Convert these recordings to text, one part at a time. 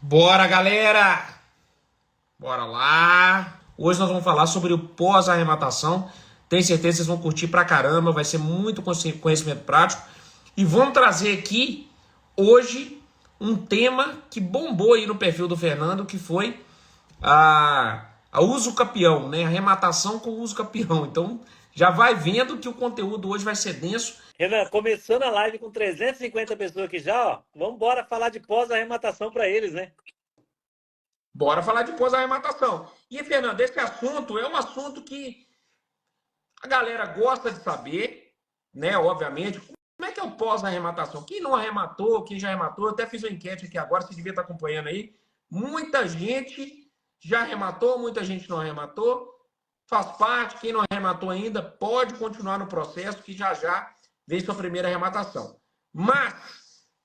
Bora, galera! Bora lá! Hoje nós vamos falar sobre o pós-arrematação. Tenho certeza que vocês vão curtir pra caramba, vai ser muito conhecimento prático. E vamos trazer aqui, hoje, um tema que bombou aí no perfil do Fernando, que foi a uso capião, né? Arrematação com uso capião. Então, já vai vendo que o conteúdo hoje vai ser denso. Renan, começando a live com 350 pessoas aqui já, ó. Vamos embora falar de pós-arrematação para eles, né? Bora falar de pós-arrematação. E, Fernando, esse assunto é um assunto que a galera gosta de saber, né? Obviamente, como é que é o pós-arrematação? Quem não arrematou, quem já arrematou, eu até fiz uma enquete aqui agora, você devia estar acompanhando aí. Muita gente já arrematou, muita gente não arrematou. Faz parte, quem não arrematou ainda, pode continuar no processo, que já já vem sua primeira arrematação. Mas,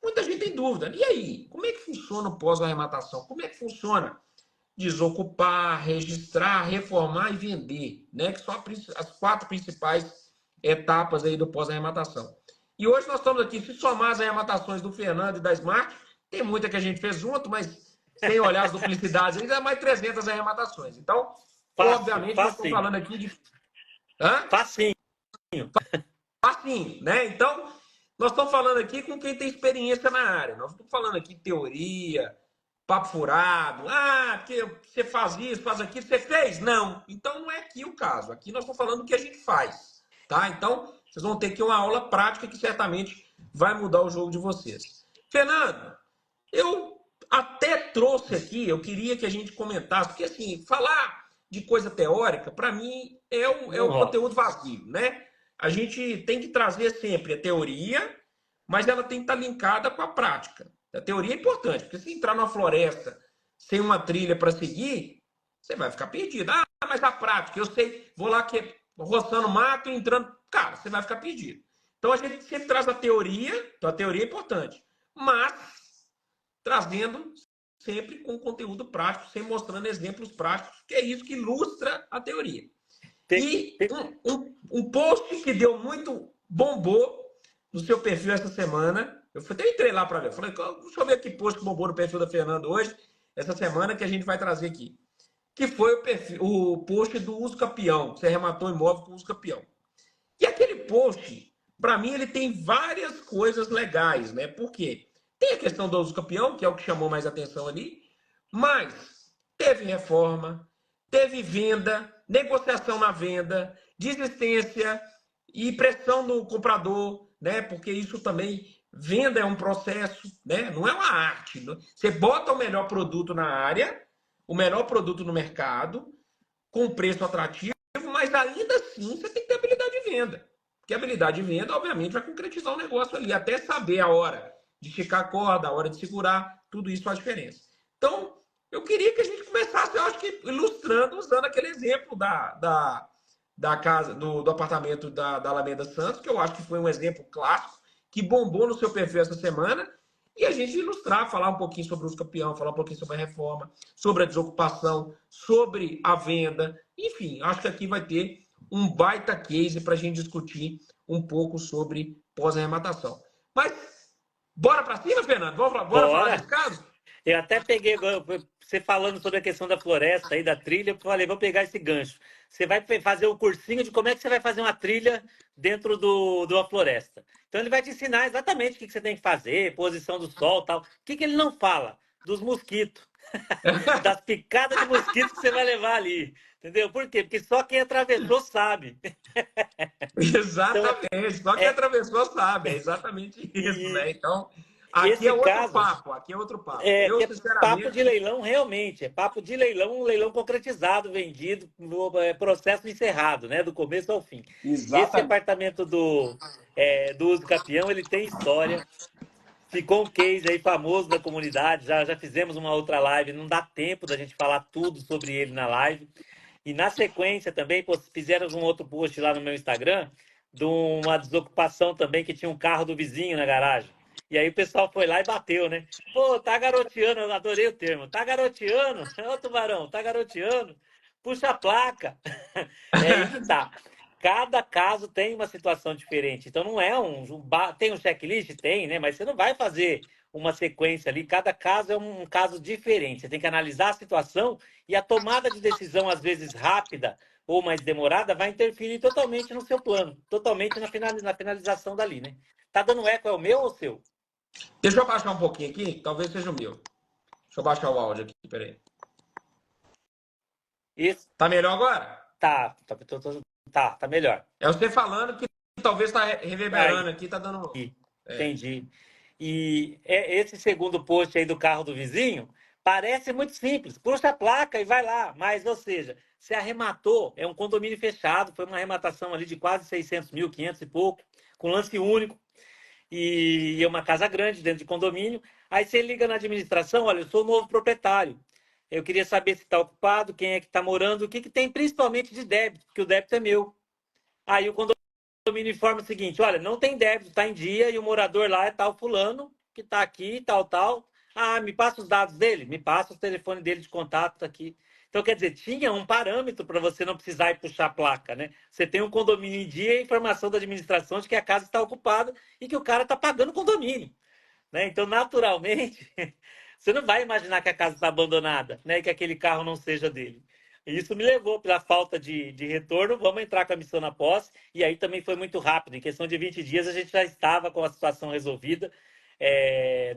muita gente tem dúvida. E aí, como é que funciona o pós-arrematação? Como é que funciona desocupar, registrar, reformar e vender, né? Que são as quatro principais etapas aí do pós-arrematação. E hoje nós estamos aqui, se somar as arrematações do Fernando e da Smart, tem muita que a gente fez junto, mas sem olhar as duplicidades, ainda mais 300 arrematações. Então, Fácil, obviamente, nós estamos facinho, falando aqui de... Hã? facinho. Assim, né? Então, nós estamos falando aqui com quem tem experiência na área. Nós não estamos falando aqui de teoria, papo furado. Ah, porque você faz isso, faz aquilo, você fez? Não. Então não é aqui o caso. Aqui nós estamos falando do que a gente faz, tá? Então, vocês vão ter aqui uma aula prática que certamente vai mudar o jogo de vocês. Fernando, eu até trouxe aqui, eu queria que a gente comentasse, porque assim, falar de coisa teórica, para mim, é Não o rola. conteúdo vazio, né? A gente tem que trazer sempre a teoria, mas ela tem que estar linkada com a prática. A teoria é importante, porque se entrar numa floresta sem uma trilha para seguir, você vai ficar perdido. Ah, mas a prática, eu sei, vou lá que roçando mato e entrando. Cara, você vai ficar perdido. Então a gente sempre traz a teoria, então a teoria é importante, mas trazendo sempre com conteúdo prático, sempre mostrando exemplos práticos, que é isso que ilustra a teoria. Pe- E pe- um post que deu muito bombou no seu perfil essa semana. Eu até entrei lá para ver. Falei, deixa eu ver que post que bombou no perfil da Fernanda hoje, essa semana, que a gente vai trazer aqui. Que foi o post do uso capião. Você arrematou imóvel com uso capião. E aquele post, para mim, ele tem várias coisas legais, né? Por quê? Tem a questão do uso campeão, que é o que chamou mais atenção ali, mas teve reforma, teve venda, negociação na venda, desistência e pressão no comprador, né? Porque isso também, venda é um processo, né? Não é uma arte. Você bota o melhor produto na área, o melhor produto no mercado, com preço atrativo, mas ainda assim você tem que ter habilidade de venda. Porque a habilidade de venda, obviamente, vai concretizar o negócio ali, até saber a hora de esticar a corda, a hora de segurar, tudo isso faz diferença. Então, eu queria que a gente começasse, eu acho que ilustrando, usando aquele exemplo da casa, do apartamento da Alameda Santos, que eu acho que foi um exemplo clássico, que bombou no seu perfil essa semana, e a gente ilustrar, falar um pouquinho sobre os campeões, falar um pouquinho sobre a reforma, sobre a desocupação, sobre a venda. Enfim, acho que aqui vai ter um baita case para a gente discutir um pouco sobre pós-arrematação. Mas bora para cima, Fernando? Bora falar desse Bora! caso? Eu até peguei, você falando sobre a questão da floresta aí, da trilha, eu falei, vou pegar esse gancho. Você vai fazer um cursinho de como é que você vai fazer uma trilha dentro de uma floresta. Então ele vai te ensinar exatamente o que você tem que fazer, posição do sol, tal. O que ele não fala? Dos mosquitos. Das picadas de mosquito que você vai levar ali. Entendeu? Por quê? Porque só quem atravessou sabe. Então, Exatamente. Só quem é, atravessou sabe. É exatamente isso, né? e Então, aqui é esse outro caso papo. Aqui é outro papo. é Eu, que é papo de sinceramente, leilão, realmente. É papo de leilão, um leilão concretizado, vendido, processo encerrado, né? Do começo ao fim. Esse exatamente. departamento do uso capião, ele tem história. Ficou um case aí famoso da comunidade. Já fizemos uma outra live. Não dá tempo da gente falar tudo sobre ele na live. E na sequência também, pô, fizeram um outro post lá no meu Instagram de uma desocupação também que tinha um carro do vizinho na garagem. E aí o pessoal foi lá e bateu, né? Pô, tá garoteando, eu adorei o termo. Tá garoteando? Ô, Tubarão, tá garoteando? Puxa a placa. É aí que tá. Cada caso tem uma situação diferente. Então não é tem um checklist? Tem, né? Mas você não vai fazer uma sequência ali. Cada caso é um caso diferente. Você tem que analisar a situação e a tomada de decisão, às vezes rápida ou mais demorada, vai interferir totalmente no seu plano, totalmente na finalização dali, né? Tá dando eco, é o meu ou o seu? Deixa eu baixar um pouquinho aqui, talvez seja o meu. Deixa eu baixar o áudio aqui, peraí. Isso. Tá melhor agora? Tá melhor. É você falando que talvez tá reverberando Aí, aqui, tá dando... É. entendi. E esse segundo post aí do carro do vizinho parece muito simples. Puxa a placa e vai lá. Mas, ou seja, se arrematou, é um condomínio fechado, foi uma arrematação ali de quase 600 mil, 500 e pouco, com lance único. E é uma casa grande dentro de condomínio. Aí você liga na administração, olha, eu sou o novo proprietário. Eu queria saber se está ocupado, quem é que está morando, o que, que tem principalmente de débito, porque o débito é meu. Aí o condomínio informa o seguinte, olha, não tem débito, está em dia, e o morador lá é tal fulano, que está aqui, tal, tal. Ah, me passa os dados dele? Me passa o telefone dele de contato aqui. Então, quer dizer, tinha um parâmetro para você não precisar ir puxar a placa, né? Você tem um condomínio em dia e a informação da administração de que a casa está ocupada e que o cara está pagando o condomínio, né? Então, naturalmente, você não vai imaginar que a casa está abandonada, né? E que aquele carro não seja dele. E isso me levou pela falta de retorno. Vamos entrar com a missão na posse. E aí também foi muito rápido. Em questão de 20 dias, a gente já estava com a situação resolvida.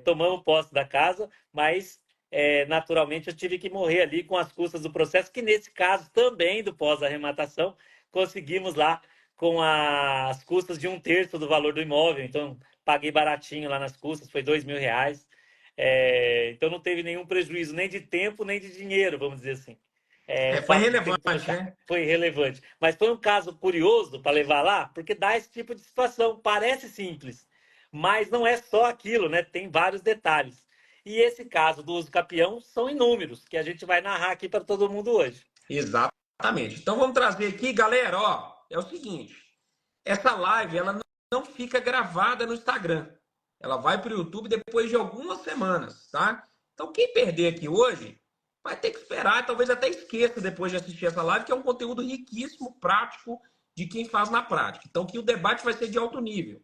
Tomamos posse da casa, mas naturalmente eu tive que morrer ali com as custas do processo, que nesse caso também do pós-arrematação, conseguimos lá com as custas de 1/3 do valor do imóvel. Então, paguei baratinho lá nas custas, foi R$ 2.000. Então, não teve nenhum prejuízo, nem de tempo, nem de dinheiro, vamos dizer assim. O Foi fato de ter relevante, né? foi relevante. Mas foi um caso curioso para levar lá, porque dá esse tipo de situação. Parece simples, mas não é só aquilo, né? Tem vários detalhes. E esse caso do uso capião são inúmeros, que a gente vai narrar aqui para todo mundo hoje. Exatamente. Então vamos trazer aqui, galera, ó, é o seguinte, essa live, ela não fica gravada no Instagram. Ela vai para o YouTube depois de algumas semanas, tá? Então quem perder aqui hoje vai ter que esperar, talvez até esqueça depois de assistir essa live, que é um conteúdo riquíssimo, prático, de quem faz na prática. Então que o debate vai ser de alto nível.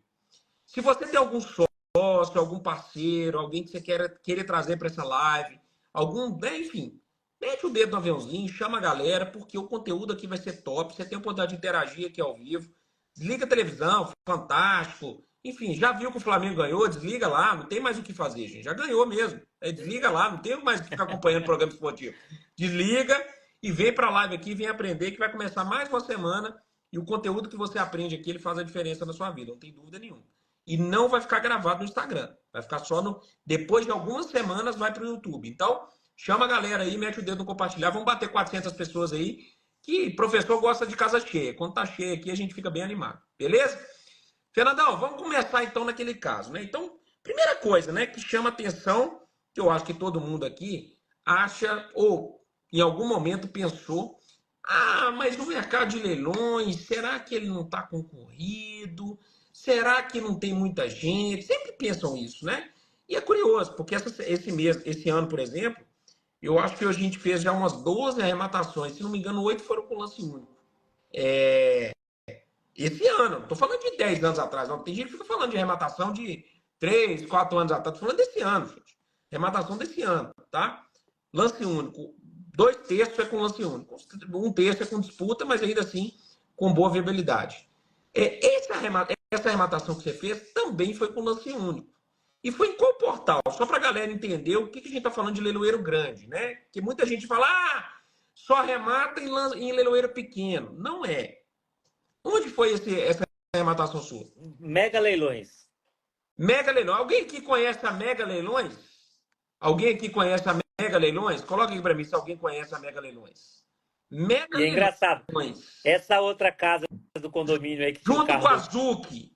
Se você tem algum sócio, algum parceiro, alguém que você querer trazer para essa live, algum, né, enfim, mete o dedo no aviãozinho, chama a galera, porque o conteúdo aqui vai ser top. Você tem a oportunidade de interagir aqui ao vivo. Desliga a televisão, fantástico. Enfim, já viu que o Flamengo ganhou? Desliga lá, não tem mais o que fazer, gente. Já ganhou mesmo. Desliga lá, não tem mais o que ficar acompanhando o programa esportivo. Desliga e vem para a live aqui, vem aprender, que vai começar mais uma semana. E o conteúdo que você aprende aqui, ele faz a diferença na sua vida, não tem dúvida nenhuma. E não vai ficar gravado no Instagram. Vai ficar só no. Depois de algumas semanas, vai para o YouTube. Então, chama a galera aí, mete o dedo no compartilhar. Vamos bater 400 pessoas aí. Que professor gosta de casa cheia. Quando tá cheia aqui, a gente fica bem animado. Beleza? Fernandão, vamos começar então naquele caso, né? Então, primeira coisa, né, que chama atenção, que eu acho que todo mundo aqui acha, ou em algum momento pensou, mas o mercado de leilões, será que ele não está concorrido? Será que não tem muita gente? Sempre pensam isso, né? E é curioso, porque esse ano, por exemplo, eu acho que hoje a gente fez já umas 12 arrematações. Se não me engano, 8 foram com lance único. Esse ano, não tô falando de 10 anos atrás, não. Tem gente que fica falando de arrematação de 3, 4 anos atrás. Tô falando desse ano, gente. Arrematação desse ano, tá? Lance único. 2/3 é com lance único. 1/3 é com disputa, mas ainda assim com boa viabilidade. Essa arrematação que você fez também foi com lance único. E foi em qual portal? Só para a galera entender o que a gente está falando de leiloeiro grande, né? Que muita gente fala, só arremata em leiloeiro pequeno. Não é. Onde foi essa arrematação sua? Mega Leilões. Mega Leilões. Alguém aqui conhece a Mega Leilões? Alguém aqui conhece a Mega Leilões? Coloca aqui para mim se alguém conhece a Mega Leilões. Mega E é engraçado, Leilões. essa outra casa do condomínio aí que tinha o Junto carro com a Zuc.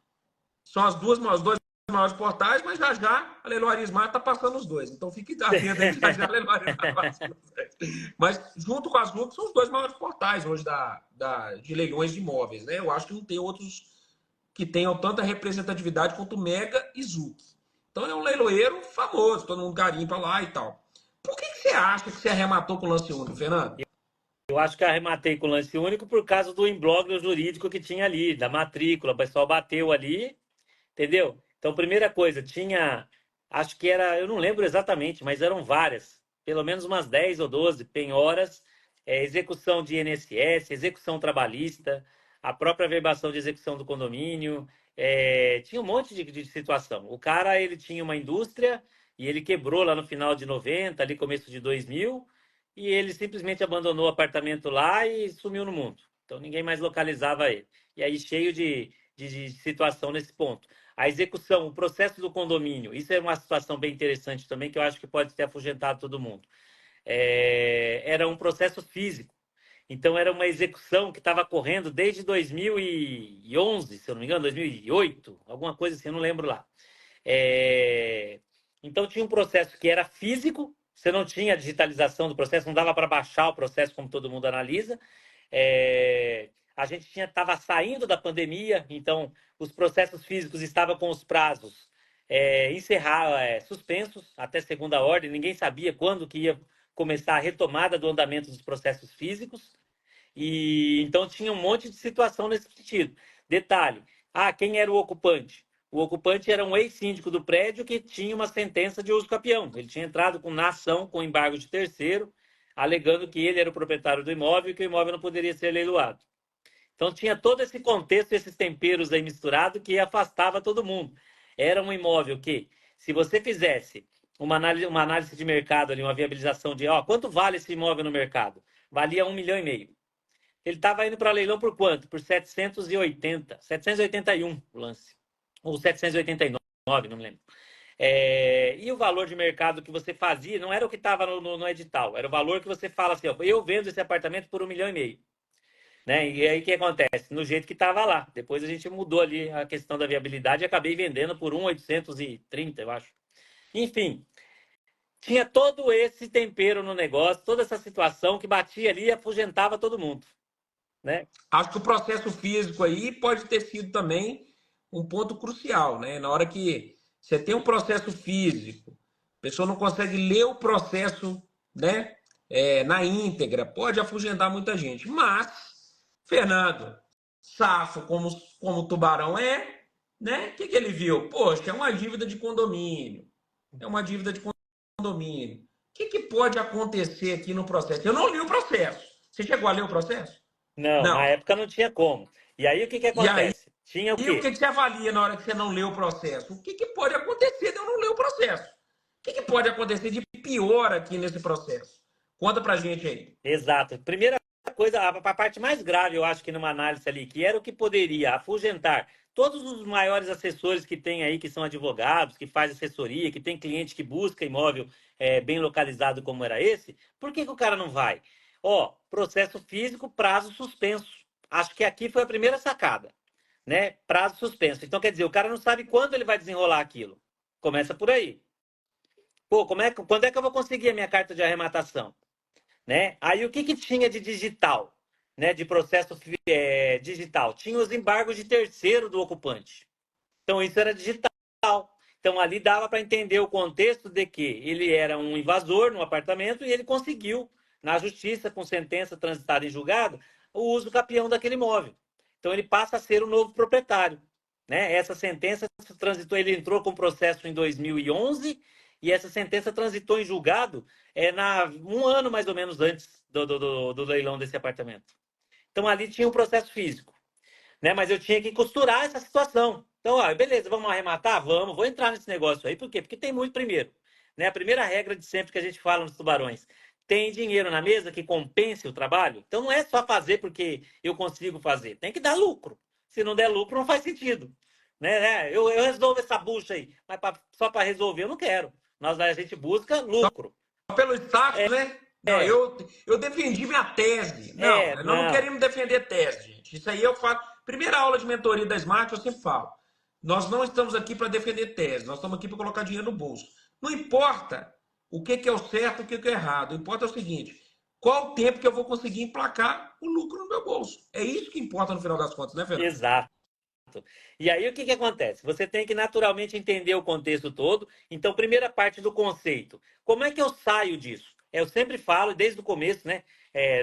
São os dois maiores portais, mas já já a Leiloaria Smart está passando os dois. Então fique atento aí, já já a Leiloaria Smart está passando os dois. Mas junto com a Zuc são os dois maiores portais hoje de leilões de imóveis, né? Eu acho que não tem outros que tenham tanta representatividade quanto Mega e Zuc. Então é um leiloeiro famoso, todo mundo garimpa lá e tal. Por que você acha que você arrematou com o lance único, Fernando? Eu acho que eu arrematei com lance único por causa do imbróglio jurídico que tinha ali, da matrícula. O pessoal bateu ali, entendeu? Então, primeira coisa, tinha acho que era, eu não lembro exatamente, mas eram várias, pelo menos umas 10 ou 12 penhoras, execução de INSS, execução trabalhista, a própria verbação de execução do condomínio, tinha um monte de situação. O cara, ele tinha uma indústria e ele quebrou lá no final de 90, ali começo de 2000, e ele simplesmente abandonou o apartamento lá e sumiu no mundo. Então ninguém mais localizava ele. E aí cheio de situação nesse ponto. A execução, o processo do condomínio, isso é uma situação bem interessante também, que eu acho que pode ter afugentado todo mundo. Era um processo físico. Então, era uma execução que estava correndo desde 2011, se eu não me engano, 2008, alguma coisa assim, eu não lembro lá. Então, tinha um processo que era físico, você não tinha a digitalização do processo, não dava para baixar o processo como todo mundo analisa. A gente estava saindo da pandemia, então os processos físicos estavam com os prazos suspensos até segunda ordem, ninguém sabia quando que ia começar a retomada do andamento dos processos físicos, e então tinha um monte de situação nesse sentido. Detalhe, quem era o ocupante? O ocupante era um ex-síndico do prédio que tinha uma sentença de uso capião. Ele tinha entrado na ação com embargo de terceiro, alegando que ele era o proprietário do imóvel e que o imóvel não poderia ser leiloado. Então tinha todo esse contexto, esses temperos aí misturados que afastava todo mundo. Era um imóvel que, se você fizesse uma análise de mercado ali, uma viabilização de quanto vale esse imóvel no mercado? Valia 1,5 milhão. Ele estava indo para leilão por quanto? Por 781 o lance. Ou 789, não me lembro. E o valor de mercado que você fazia não era o que estava no edital, era o valor que você fala assim, eu vendo esse apartamento por 1,5 milhão. Né? E aí o que acontece? No jeito que estava lá. Depois a gente mudou ali a questão da viabilidade e acabei vendendo por 1,830, eu acho. Enfim, tinha todo esse tempero no negócio, toda essa situação que batia ali e afugentava todo mundo. Né? Acho que o processo físico aí pode ter sido também um ponto crucial, né? Na hora que você tem um processo físico, a pessoa não consegue ler o processo, né? Na íntegra, pode afugentar muita gente. Mas, Fernando, safo como o Tubarão né? O que ele viu? Poxa, é uma dívida de condomínio. É uma dívida de condomínio. O que pode acontecer aqui no processo? Eu não li o processo. Você chegou a ler o processo? Não, na Não. época não tinha como. E aí o que E aí, acontece? Tinha o o quê? que você avalia na hora que você não lê o processo? O que pode acontecer de eu não ler o processo? O que pode acontecer de pior aqui nesse processo? Conta pra gente aí. Exato. Primeira coisa, a parte mais grave, eu acho que numa análise ali, que era o que poderia afugentar todos os maiores assessores que tem aí, que são advogados, que faz assessoria, que tem cliente que busca imóvel bem localizado como era esse, por que o cara não vai? Processo físico, prazo suspenso. Acho que aqui foi a primeira sacada, né? Prazo suspenso. Então, quer dizer, o cara não sabe quando ele vai desenrolar aquilo. Começa por aí. Pô, quando é que eu vou conseguir a minha carta de arrematação? Né? Aí o que tinha de digital, né? De processo digital? Tinha os embargos de terceiro do ocupante. Então isso era digital. Então ali dava para entender o contexto de que ele era um invasor no apartamento e ele conseguiu, na justiça, com sentença transitada em julgado, o uso capião daquele imóvel. Então ele passa a ser o novo proprietário. Né? Essa sentença transitou, ele entrou com processo em 2011 e essa sentença transitou em julgado um ano mais ou menos antes do leilão desse apartamento. Então ali tinha um processo físico, né? Mas eu tinha que costurar essa situação. Então, beleza, vamos arrematar? Vamos, vou entrar nesse negócio aí. Por quê? Porque tem muito primeiro. Né? A primeira regra de sempre que a gente fala nos tubarões, tem dinheiro na mesa que compense o trabalho? Então não é só fazer porque eu consigo fazer, tem que dar lucro. Se não der lucro, não faz sentido. Né? Eu resolvo essa bucha aí, mas só para resolver eu não quero. A gente busca lucro. Pelo status, né? Não, É, eu defendi minha tese. Não, nós não não. queremos defender tese, gente. Isso aí eu falo. Primeira aula de mentoria da Smart, eu sempre falo. Nós não estamos aqui para defender tese, nós estamos aqui para colocar dinheiro no bolso. Não importa o que é o certo e o que é o errado. O que importa é o seguinte: qual o tempo que eu vou conseguir emplacar o lucro no meu bolso? É isso que importa no final das contas, né, Fernando? Exato. E aí o que acontece? Você tem que naturalmente entender o contexto todo. Então, primeira parte do conceito. Como é que eu saio disso? Eu sempre falo, desde o começo, né?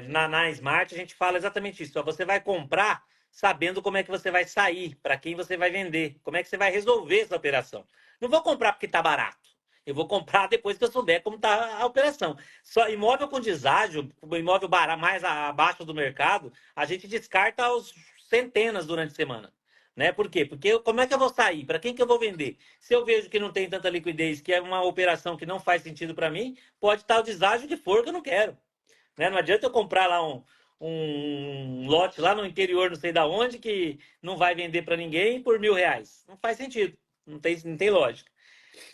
Na Smart, a gente fala exatamente isso. Você vai comprar sabendo como é que você vai sair, para quem você vai vender, como é que você vai resolver essa operação. Não vou comprar porque está barato. Eu vou comprar depois que eu souber como está a operação. Só imóvel com deságio, imóvel mais abaixo do mercado, a gente descarta aos centenas durante a semana. Né? Por quê? Porque como é que eu vou sair? Para quem que eu vou vender? Se eu vejo que não tem tanta liquidez, que é uma operação que não faz sentido para mim, pode estar o deságio que for que eu não quero. Né? Não adianta eu comprar lá um lote lá no interior, não sei da onde, que não vai vender para ninguém por R$ 1.000. Não faz sentido. Não tem lógica.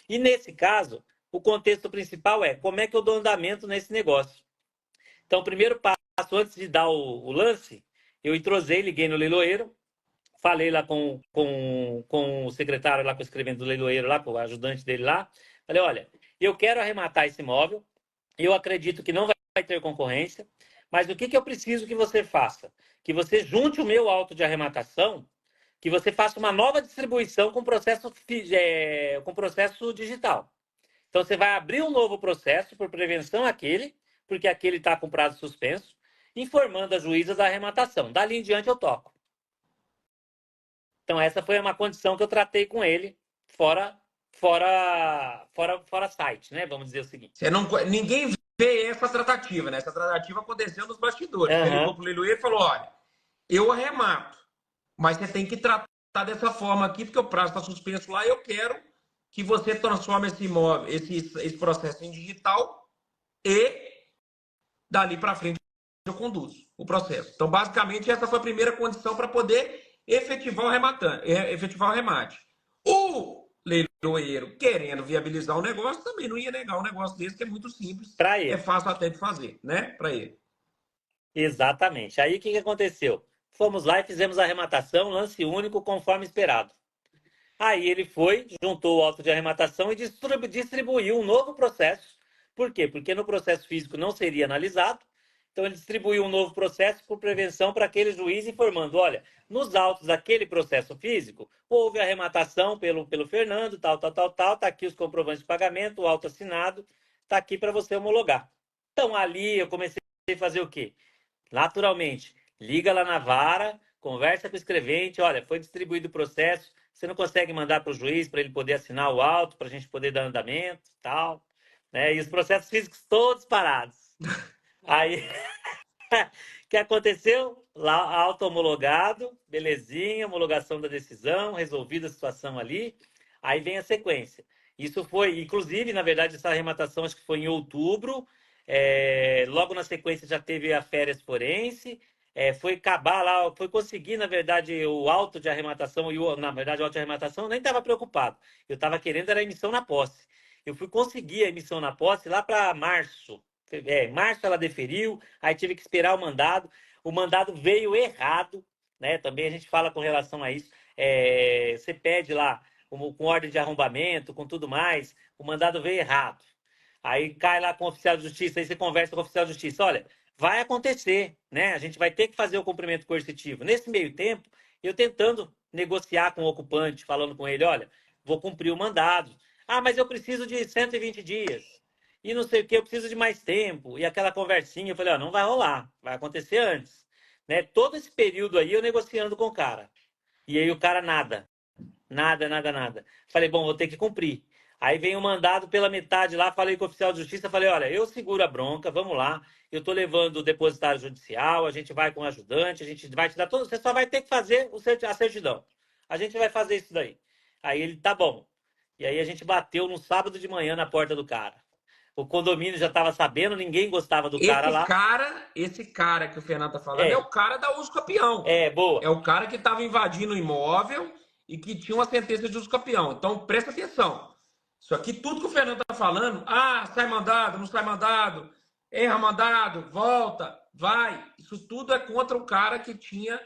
E nesse caso, o contexto principal é como é que eu dou andamento nesse negócio. Então, o primeiro passo, antes de dar o lance, eu entrosei, liguei no leiloeiro, falei lá com o secretário lá, com o escrevente do leiloeiro lá, com o ajudante dele lá. Falei, olha, eu quero arrematar esse imóvel, eu acredito que não vai ter concorrência, mas o que eu preciso que você faça? Que você junte o meu auto de arrematação, que você faça uma nova distribuição com processo digital. Então, você vai abrir um novo processo por prevenção àquele, porque aquele está com prazo suspenso, informando a juíza da arrematação. Dali em diante, eu toco. Então, essa foi uma condição que eu tratei com ele, fora site, né? Vamos dizer o seguinte. Ninguém vê essa tratativa, né? Essa tratativa aconteceu nos bastidores. Ele ligou pro leiloeiro e falou, olha, eu arremato, mas você tem que tratar dessa forma aqui, porque o prazo está suspenso lá e eu quero que você transforme esse imóvel, esse processo em digital e dali para frente eu conduzo o processo. Então, basicamente, essa foi a primeira condição para poder efetivar o remate. O leiloeiro, querendo viabilizar o negócio, também não ia negar um negócio desse, que é muito simples, é fácil até de fazer, né? Para ele. Exatamente. Aí, o que aconteceu? Fomos lá e fizemos a arrematação, lance único, conforme esperado. Aí ele foi, juntou o auto de arrematação e distribuiu um novo processo. Por quê? Porque no processo físico não seria analisado. Então ele distribuiu um novo processo por prevenção para aquele juiz, informando, olha, nos autos daquele processo físico, houve arrematação pelo Fernando, tal, tá aqui os comprovantes de pagamento, o auto assinado, tá aqui para você homologar. Então ali eu comecei a fazer o quê? Naturalmente, liga lá na vara, conversa com o escrevente, olha, foi distribuído o processo, você não consegue mandar para o juiz para ele poder assinar o auto, para a gente poder dar andamento, tal, né? E os processos físicos todos parados. Aí, o que aconteceu? Lá, auto homologado, belezinha, homologação da decisão, resolvida a situação ali. Aí vem a sequência. Isso foi, inclusive, na verdade, essa arrematação acho que foi em outubro. Logo na sequência já teve a férias forense. Foi acabar lá, foi conseguir, na verdade, o auto de arrematação, na verdade, o auto de arrematação eu nem estava preocupado. Eu estava querendo era a emissão na posse. Eu fui conseguir a emissão na posse lá para março. Março ela deferiu, aí tive que esperar o mandado veio errado, né? Também a gente fala com relação a isso. Você pede lá com ordem de arrombamento, com tudo mais, o mandado veio errado. Aí cai lá com o oficial de justiça, aí você conversa com o oficial de justiça, olha, vai acontecer, né? A gente vai ter que fazer o cumprimento coercitivo. Nesse meio tempo, eu tentando negociar com o ocupante, falando com ele, olha, vou cumprir o mandado. Ah, mas eu preciso de 120 dias. E não sei o que, eu preciso de mais tempo. E aquela conversinha, eu falei, ó, não vai rolar, vai acontecer antes. Né? Todo esse período aí eu negociando com o cara. E aí o cara nada. Nada. Falei, bom, vou ter que cumprir. Aí vem o mandado pela metade lá, falei com o oficial de justiça, falei, olha, eu seguro a bronca, vamos lá, eu tô levando o depositário judicial, a gente vai com o ajudante, a gente vai te dar todo, você só vai ter que fazer a certidão. A gente vai fazer isso daí. Aí ele, tá bom. E aí a gente bateu no sábado de manhã na porta do cara. O condomínio já estava sabendo, ninguém gostava do cara lá. Esse cara que o Fernando tá falando é o cara da uso campeão. Boa. É o cara que estava invadindo o imóvel e que tinha uma sentença de uso campeão. Então, presta atenção. Isso aqui, tudo que o Fernando tá falando, sai mandado, não sai mandado, erra mandado, volta, vai. Isso tudo é contra o cara que tinha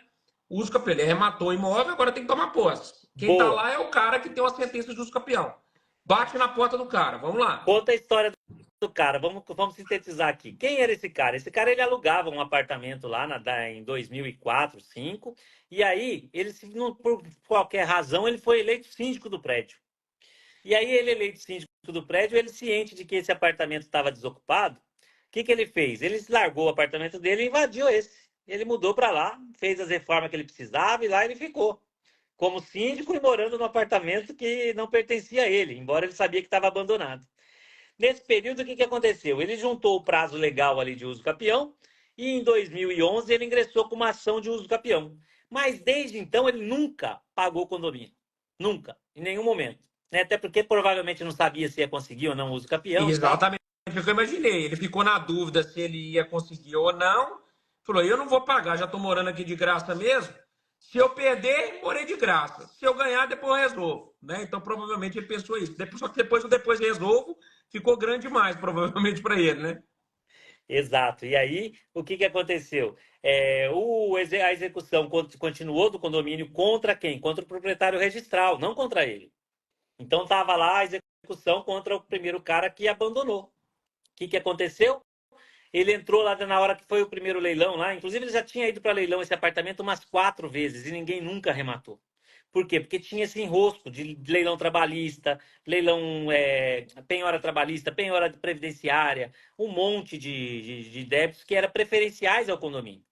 uso campeão. Ele arrematou o imóvel, agora tem que tomar posse. Quem tá lá é o cara que tem uma sentença de uso campeão. Bate na porta do cara, vamos lá. Conta a história do cara, vamos sintetizar aqui. Quem era esse cara? Esse cara, ele alugava um apartamento lá em 2004, 2005, e aí, por qualquer razão, ele foi eleito síndico do prédio. E aí, ele eleito síndico do prédio, ele ciente de que esse apartamento estava desocupado, o que ele fez? Ele largou o apartamento dele e invadiu esse. Ele mudou para lá, fez as reformas que ele precisava e lá ele ficou. Como síndico e morando no apartamento que não pertencia a ele, embora ele sabia que estava abandonado. Nesse período, o que aconteceu? Ele juntou o prazo legal ali de uso capião e em 2011 ele ingressou com uma ação de uso capião. Mas desde então ele nunca pagou condomínio. Nunca, em nenhum momento. Né? Até porque provavelmente não sabia se ia conseguir ou não o uso capião e tal. Exatamente o que eu imaginei. Ele ficou na dúvida se ele ia conseguir ou não. Falou: eu não vou pagar, já estou morando aqui de graça mesmo. Se eu perder, morei de graça. Se eu ganhar, depois eu resolvo. Né? Então, provavelmente, ele pensou isso. Só que depois resolvo, ficou grande demais, provavelmente, para ele, né? Exato. E aí, o que aconteceu? A execução continuou do condomínio contra quem? Contra o proprietário registral, não contra ele. Então, estava lá a execução contra o primeiro cara que abandonou. O que aconteceu? Ele entrou lá na hora que foi o primeiro leilão lá. Inclusive, ele já tinha ido para leilão esse apartamento umas 4 vezes e ninguém nunca arrematou. Por quê? Porque tinha esse enrosco de leilão trabalhista, leilão penhora trabalhista, penhora previdenciária, um monte de débitos que eram preferenciais ao condomínio.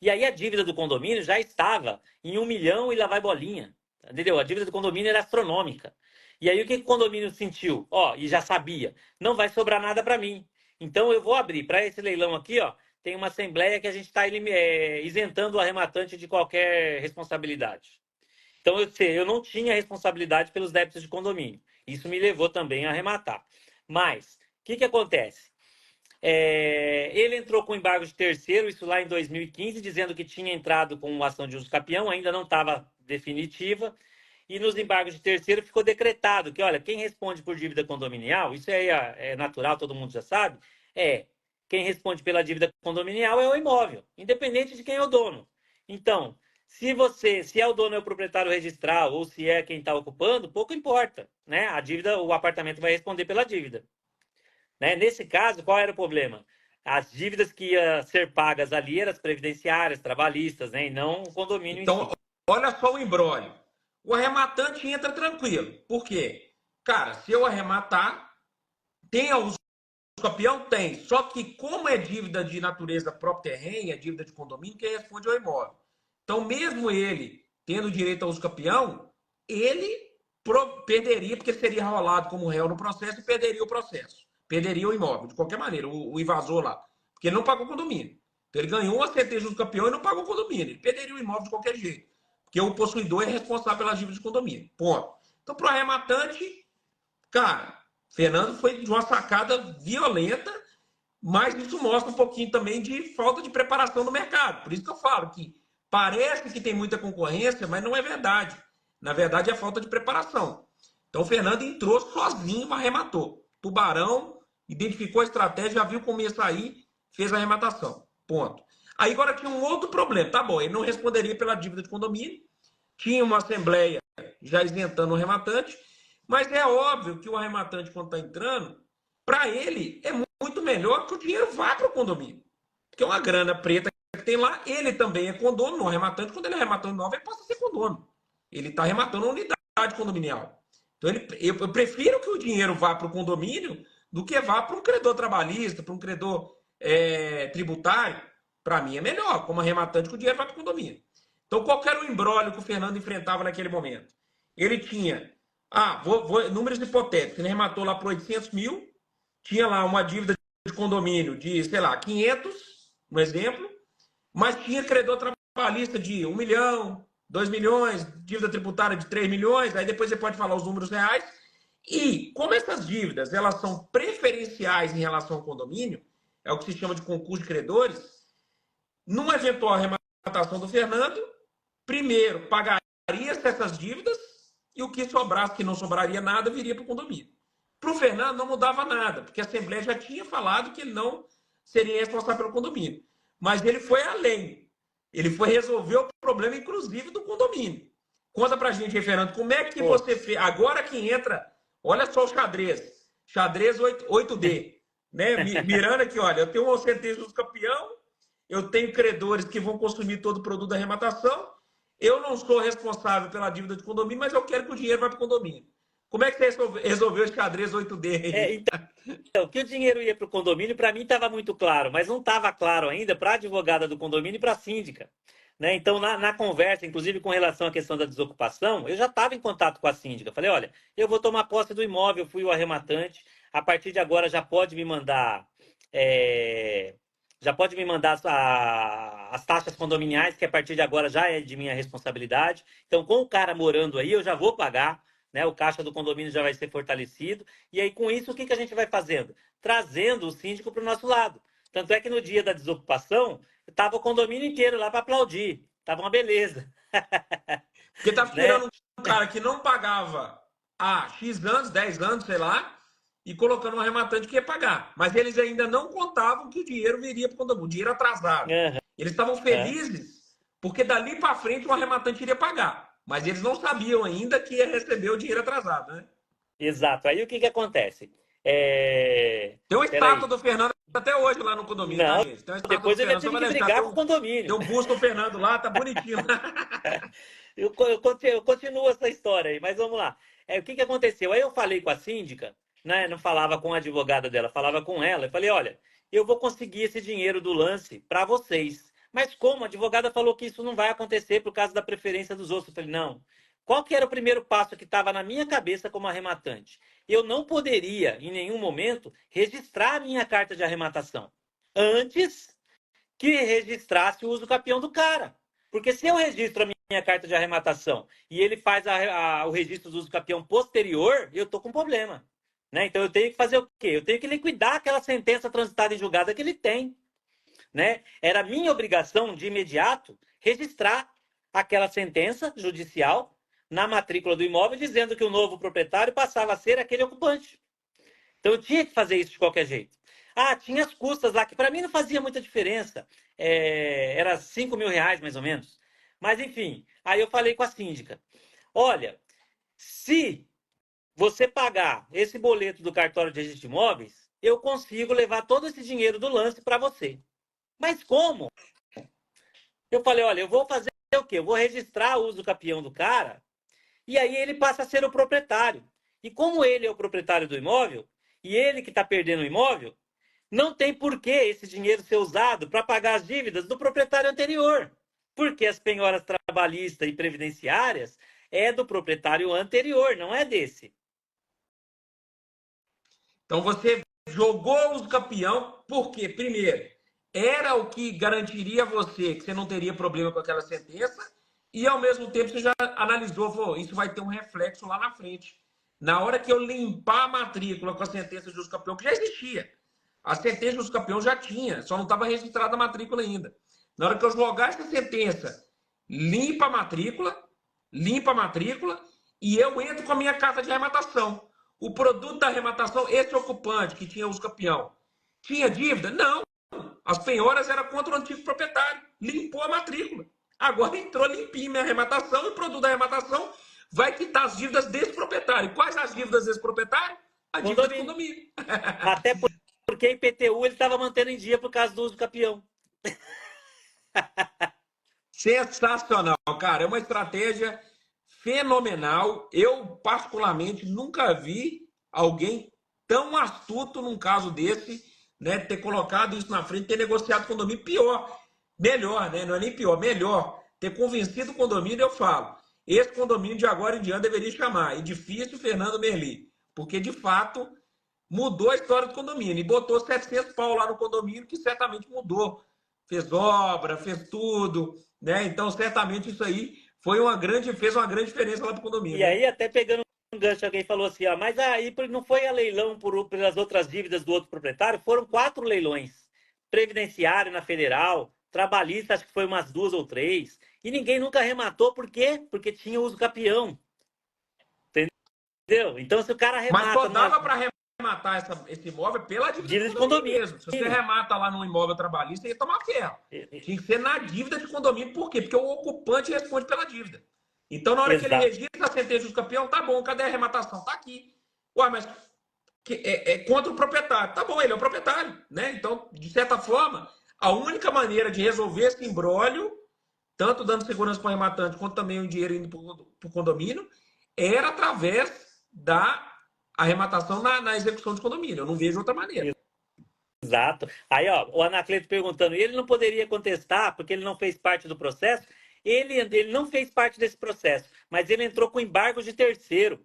E aí a dívida do condomínio já estava em 1 milhão e lá vai bolinha. Entendeu? A dívida do condomínio era astronômica. E aí o que o condomínio sentiu? Ó, e já sabia, não vai sobrar nada para mim. Então eu vou abrir para esse leilão aqui, ó, tem uma assembleia que a gente está isentando o arrematante de qualquer responsabilidade. Então eu não tinha responsabilidade pelos débitos de condomínio. Isso me levou também a arrematar. Mas o que acontece? Ele entrou com embargo de terceiro, isso lá em 2015, dizendo que tinha entrado com uma ação de uso capião, ainda não estava definitiva. E nos embargos de terceiro ficou decretado que, olha, quem responde por dívida condominial, isso aí é natural, todo mundo já sabe, quem responde pela dívida condominial é o imóvel, independente de quem é o dono. Então, se é o dono é o proprietário registral ou se é quem está ocupando, pouco importa, né? A dívida, o apartamento vai responder pela dívida. Né? Nesse caso, qual era o problema? As dívidas que iam ser pagas ali eram as previdenciárias, trabalhistas, né? E não o condomínio em Então, si. olha só o imbróglio. O arrematante entra tranquilo. Por quê? Cara, se eu arrematar, tem a uso campeão? Tem. Só que, como é dívida de natureza própria terreno, é dívida de condomínio, quem responde é o imóvel. Então, mesmo ele tendo direito ao uso campeão, ele perderia, porque ele seria rolado como réu no processo e perderia o processo. Perderia o imóvel, de qualquer maneira, o invasor lá. Porque ele não pagou o condomínio. Então, ele ganhou uma certeza de uso campeão e não pagou o condomínio. Ele perderia o imóvel de qualquer jeito. Porque o possuidor é responsável pelas dívidas de condomínio. Ponto. Então, para o arrematante, cara, Fernando foi de uma sacada violenta, mas isso mostra um pouquinho também de falta de preparação no mercado. Por isso que eu falo que parece que tem muita concorrência, mas não é verdade. Na verdade, é falta de preparação. Então, o Fernando entrou sozinho, mas arrematou. Tubarão, identificou a estratégia, já viu como ia sair, fez a arrematação. Ponto. Aí agora tinha um outro problema. Tá bom, ele não responderia pela dívida de condomínio, tinha uma assembleia já isentando o arrematante, mas é óbvio que o arrematante, quando está entrando, para ele é muito melhor que o dinheiro vá para o condomínio. Porque é uma grana preta que tem lá, ele também é condono, no arrematante, quando ele é arrematando imóvel, ele passa a ser condono. Ele está arrematando uma unidade condominial. Então, eu prefiro que o dinheiro vá para o condomínio do que vá para um credor trabalhista, para um credor tributário. Para mim é melhor, como arrematante, que o dinheiro vai para o condomínio. Então, qual era o imbróglio que o Fernando enfrentava naquele momento? Ele tinha, números hipotéticos, ele arrematou lá por 800 mil, tinha lá uma dívida de condomínio de, sei lá, 500, um exemplo, mas tinha credor trabalhista de 1 milhão, 2 milhões, dívida tributária de 3 milhões, aí depois você pode falar os números reais. E como essas dívidas elas são preferenciais em relação ao condomínio, é o que se chama de concurso de credores, numa eventual arrematação do Fernando, primeiro pagaria-se essas dívidas e o que sobrasse, que não sobraria nada, viria para o condomínio. Para o Fernando não mudava nada, porque a Assembleia já tinha falado que ele não seria responsável pelo condomínio. Mas ele foi além. Ele foi resolver o problema, inclusive, do condomínio. Conta pra gente, Fernando, como é que Pô, você fez? Agora que entra, olha só o xadrez. Xadrez 8D. Né? Mirando aqui, olha, eu tenho um sentença dos campeão, eu tenho credores que vão consumir todo o produto da arrematação, eu não sou responsável pela dívida de condomínio, mas eu quero que o dinheiro vá para o condomínio. Como é que você resolveu esse xadrez 8D aí? então, que o dinheiro ia para o condomínio, para mim estava muito claro, mas não estava claro ainda para a advogada do condomínio e para a síndica. Né? Então, na conversa, inclusive com relação à questão da desocupação, eu já estava em contato com a síndica. Falei, olha, eu vou tomar posse do imóvel, fui o arrematante, a partir de agora já pode me mandar as taxas condominiais, que a partir de agora já é de minha responsabilidade. Então, com o cara morando aí, eu já vou pagar, né? O caixa do condomínio já vai ser fortalecido. E aí, com isso, o que a gente vai fazendo? Trazendo o síndico para o nosso lado. Tanto é que no dia da desocupação, estava o condomínio inteiro lá para aplaudir. Tava uma beleza. Porque tá Né? tirando um cara que não pagava há X anos, 10 anos, sei lá, e colocando um arrematante que ia pagar. Mas eles ainda não contavam que o dinheiro viria para o condomínio, o dinheiro atrasado. Uhum. Eles estavam felizes porque dali para frente o arrematante iria pagar. Mas eles não sabiam ainda que ia receber o dinheiro atrasado, né? Exato. Aí o que acontece? Tem uma estátua Peraí. do Fernando até hoje lá no condomínio, tá, Não, gente? Tem uma estátua do depois eu ia Fernando, ter só para que deixar. brigar com o condomínio. Tem um busto do Fernando lá, tá bonitinho. Eu continuo essa história aí, mas vamos lá. O que aconteceu? Aí eu falei com a síndica, né? Não falava com a advogada dela, falava com ela. Eu falei, olha, eu vou conseguir esse dinheiro do lance para vocês. Mas como? A advogada falou que isso não vai acontecer por causa da preferência dos outros. Eu falei, não. Qual que era o primeiro passo que estava na minha cabeça como arrematante? Eu não poderia, em nenhum momento, registrar a minha carta de arrematação antes que registrasse o uso capião do cara. Porque se eu registro a minha carta de arrematação e ele faz o registro do uso capião posterior, eu estou com problema. Né? Então eu tenho que fazer o quê? Eu tenho que liquidar aquela sentença transitada em julgada que ele tem. Né? Era minha obrigação, de imediato, registrar aquela sentença judicial na matrícula do imóvel, dizendo que o novo proprietário passava a ser aquele ocupante. Então eu tinha que fazer isso de qualquer jeito. Ah, tinha as custas lá, que para mim não fazia muita diferença. Era R$ 5.000, mais ou menos. Mas, enfim, aí eu falei com a síndica. Olha, se você pagar esse boleto do cartório de registro de imóveis, eu consigo levar todo esse dinheiro do lance para você. Mas como? Eu falei, olha, eu vou fazer o quê? Eu vou registrar o uso capião do cara e aí ele passa a ser o proprietário. E como ele é o proprietário do imóvel, e ele que está perdendo o imóvel, não tem por que esse dinheiro ser usado para pagar as dívidas do proprietário anterior. Porque as penhoras trabalhistas e previdenciárias é do proprietário anterior, não é desse. Então você jogou os campeão, porque, primeiro, era o que garantiria a você que você não teria problema com aquela sentença, e ao mesmo tempo você já analisou, falou, isso vai ter um reflexo lá na frente. Na hora que eu limpar a matrícula com a sentença de uso campeão, que já existia. A sentença de uso campeão já tinha, só não estava registrada a matrícula ainda. Na hora que eu jogar essa sentença, limpa a matrícula, e eu entro com a minha carta de arrematação. O produto da arrematação, esse ocupante que tinha uso campeão, tinha dívida? Não. As penhoras eram contra o antigo proprietário. Limpou a matrícula. Agora entrou limpinho minha arrematação e o produto da arrematação vai quitar as dívidas desse proprietário. Quais as dívidas desse proprietário? A dívida de condomínio. Até porque a IPTU ele estava mantendo em dia por causa do uso capião. Sensacional, cara. É uma estratégia fenomenal. Eu, particularmente, nunca vi alguém tão astuto num caso desse, né? Ter colocado isso na frente, ter negociado com o condomínio. Pior, melhor, né? Não é nem pior, melhor. Ter convencido o condomínio, eu falo. Esse condomínio de agora em diante deveria chamar Edifício Fernando Merli. Porque, de fato, mudou a história do condomínio. E botou 700 pau lá no condomínio, que certamente mudou. Fez obra, fez tudo, né? Então, certamente isso aí fez uma grande diferença lá para o condomínio, E né? aí, até pegando um gancho, alguém falou assim, ó, mas aí não foi a leilão pelas outras dívidas do outro proprietário? Foram 4 leilões. Previdenciário na Federal, trabalhista, acho que foi umas 2 ou 3. E ninguém nunca arrematou, por quê? Porque tinha uso capião. Entendeu? Então, se o cara Mas só arremata numa dava para arrematar esse imóvel pela dívida de dívida de condomínio condomínio. mesmo. Se você arremata lá num imóvel trabalhista, ia tomar ferro. Tinha que ser na dívida de condomínio. Por quê? Porque o ocupante responde pela dívida. Então, na hora que ele Exato. registra a sentença do campeão, tá bom, cadê a arrematação? Tá aqui. Ué, mas é contra o proprietário. Tá bom, ele é o proprietário, né? Então, de certa forma, a única maneira de resolver esse imbróglio, tanto dando segurança para o arrematante, quanto também o dinheiro indo para o condomínio, era através da arrematação na execução de condomínio. Eu não vejo outra maneira. Exato. Aí, ó, o Anacleto perguntando, ele não poderia contestar porque ele não fez parte do processo? Ele não fez parte desse processo, mas ele entrou com embargo de terceiro.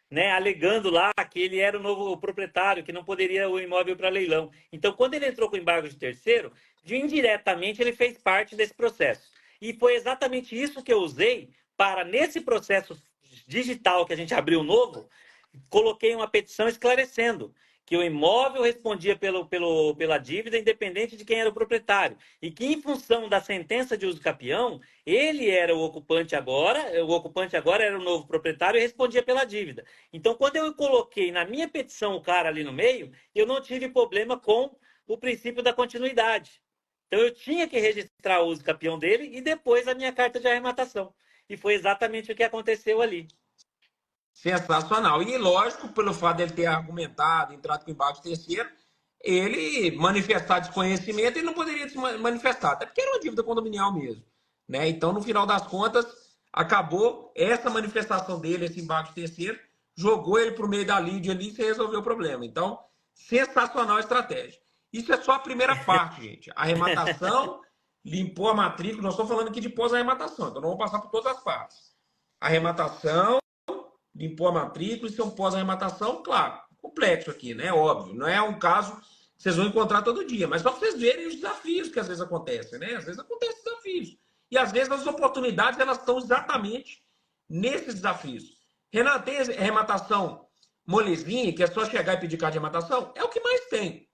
né, alegando lá que ele era o novo proprietário, que não poderia o imóvel para leilão. Então, quando ele entrou com embargo de terceiro, indiretamente ele fez parte desse processo. E foi exatamente isso que eu usei para, nesse processo digital que a gente abriu novo, coloquei uma petição esclarecendo que o imóvel respondia pela dívida, independente de quem era o proprietário. E que, em função da sentença de uso capião, ele era o ocupante agora era o novo proprietário e respondia pela dívida. Então, quando eu coloquei na minha petição o cara ali no meio, eu não tive problema com o princípio da continuidade. Então, eu tinha que registrar o uso capião dele e depois a minha carta de arrematação. E foi exatamente o que aconteceu ali. Sensacional. E lógico, pelo fato dele ter argumentado, entrado com embargo terceiro, ele manifestar desconhecimento, ele não poderia se manifestar, até porque era uma dívida condominial mesmo. Né? Então, no final das contas, acabou essa manifestação dele, esse embargo terceiro, jogou ele para o meio da lide ali e você resolveu o problema. Então, sensacional a estratégia. Isso é só a primeira parte, gente. Arrematação, limpou a matrícula. Nós estamos falando aqui de pós-arrematação, então não vamos passar por todas as partes. Arrematação, limpou a matrícula, isso é um pós-arrematação, claro, complexo aqui, né? Óbvio, não é um caso que vocês vão encontrar todo dia, mas só para vocês verem os desafios que às vezes acontecem, né? Às vezes acontecem desafios. E às vezes as oportunidades, elas estão exatamente nesses desafios. Renan, tem arrematação molezinha, que é só chegar e pedir carta de arrematação? É o que mais tem.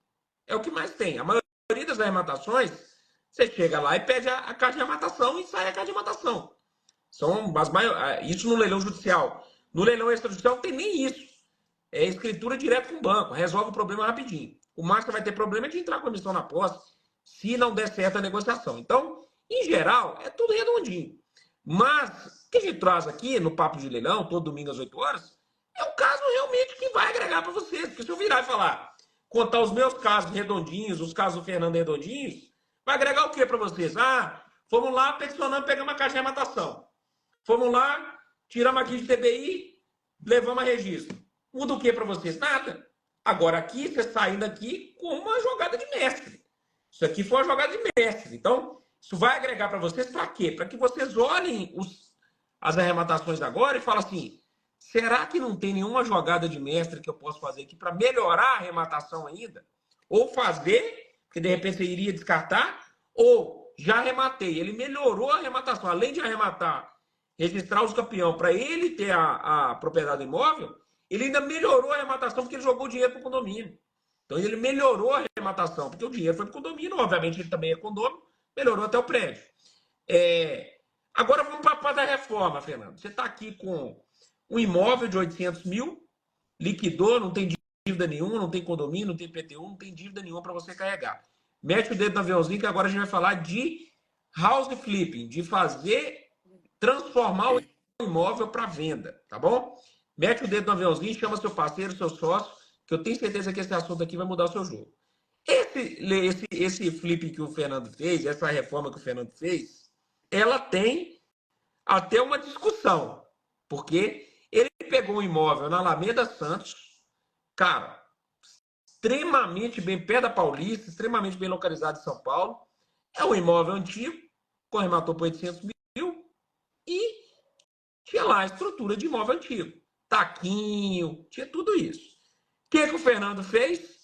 É o que mais tem. A maioria das arrematações, você chega lá e pede a carta de arrematação e sai a carta de arrematação. São as maiores, isso no leilão judicial. No leilão extrajudicial não tem nem isso. É escritura direto com o banco. Resolve o problema rapidinho. O máximo vai ter problema é de entrar com a emissão na posse se não der certo a negociação. Então, em geral, é tudo redondinho. Mas, o que a gente traz aqui no Papo de Leilão, todo domingo às 8 horas, é o caso realmente que vai agregar para vocês. Porque se eu virar e falar, contar os meus casos redondinhos, os casos do Fernando redondinhos, vai agregar o que para vocês? Ah, fomos lá, peticionamos, pegamos uma caixa de arrematação. Fomos lá, tiramos aqui de TBI, levamos a registro. Muda o que para vocês? Nada. Agora aqui, você saindo aqui com uma jogada de mestre. Isso aqui foi uma jogada de mestre. Então, isso vai agregar para vocês para quê? Para que vocês olhem as arrematações agora e falem assim, será que não tem nenhuma jogada de mestre que eu posso fazer aqui para melhorar a arrematação ainda? Ou fazer, que de repente você iria descartar, ou já arrematei. Ele melhorou a arrematação. Além de arrematar, registrar os campeão para ele ter a propriedade imóvel, ele ainda melhorou a arrematação porque ele jogou o dinheiro para o condomínio. Então ele melhorou a arrematação, porque o dinheiro foi para o condomínio, obviamente ele também é condomínio, melhorou até o prédio. Agora vamos para a parte da reforma, Fernando. Você está aqui com um imóvel de 800 mil, liquidou, não tem dívida nenhuma, não tem condomínio, não tem PTU, não tem dívida nenhuma para você carregar. Mete o dedo no aviãozinho que agora a gente vai falar de house flipping, de transformar o imóvel para venda, tá bom? Mete o dedo no aviãozinho, chama seu parceiro, seu sócio, que eu tenho certeza que esse assunto aqui vai mudar o seu jogo. Esse flip que o Fernando fez, essa reforma que o Fernando fez, ela tem até uma discussão, porque ele pegou um imóvel na Alameda Santos, cara, extremamente bem, pé da Paulista, extremamente bem localizado em São Paulo, é um imóvel antigo, corrematou por 800 mil e tinha lá a estrutura de imóvel antigo, taquinho, tinha tudo isso. O que o Fernando fez?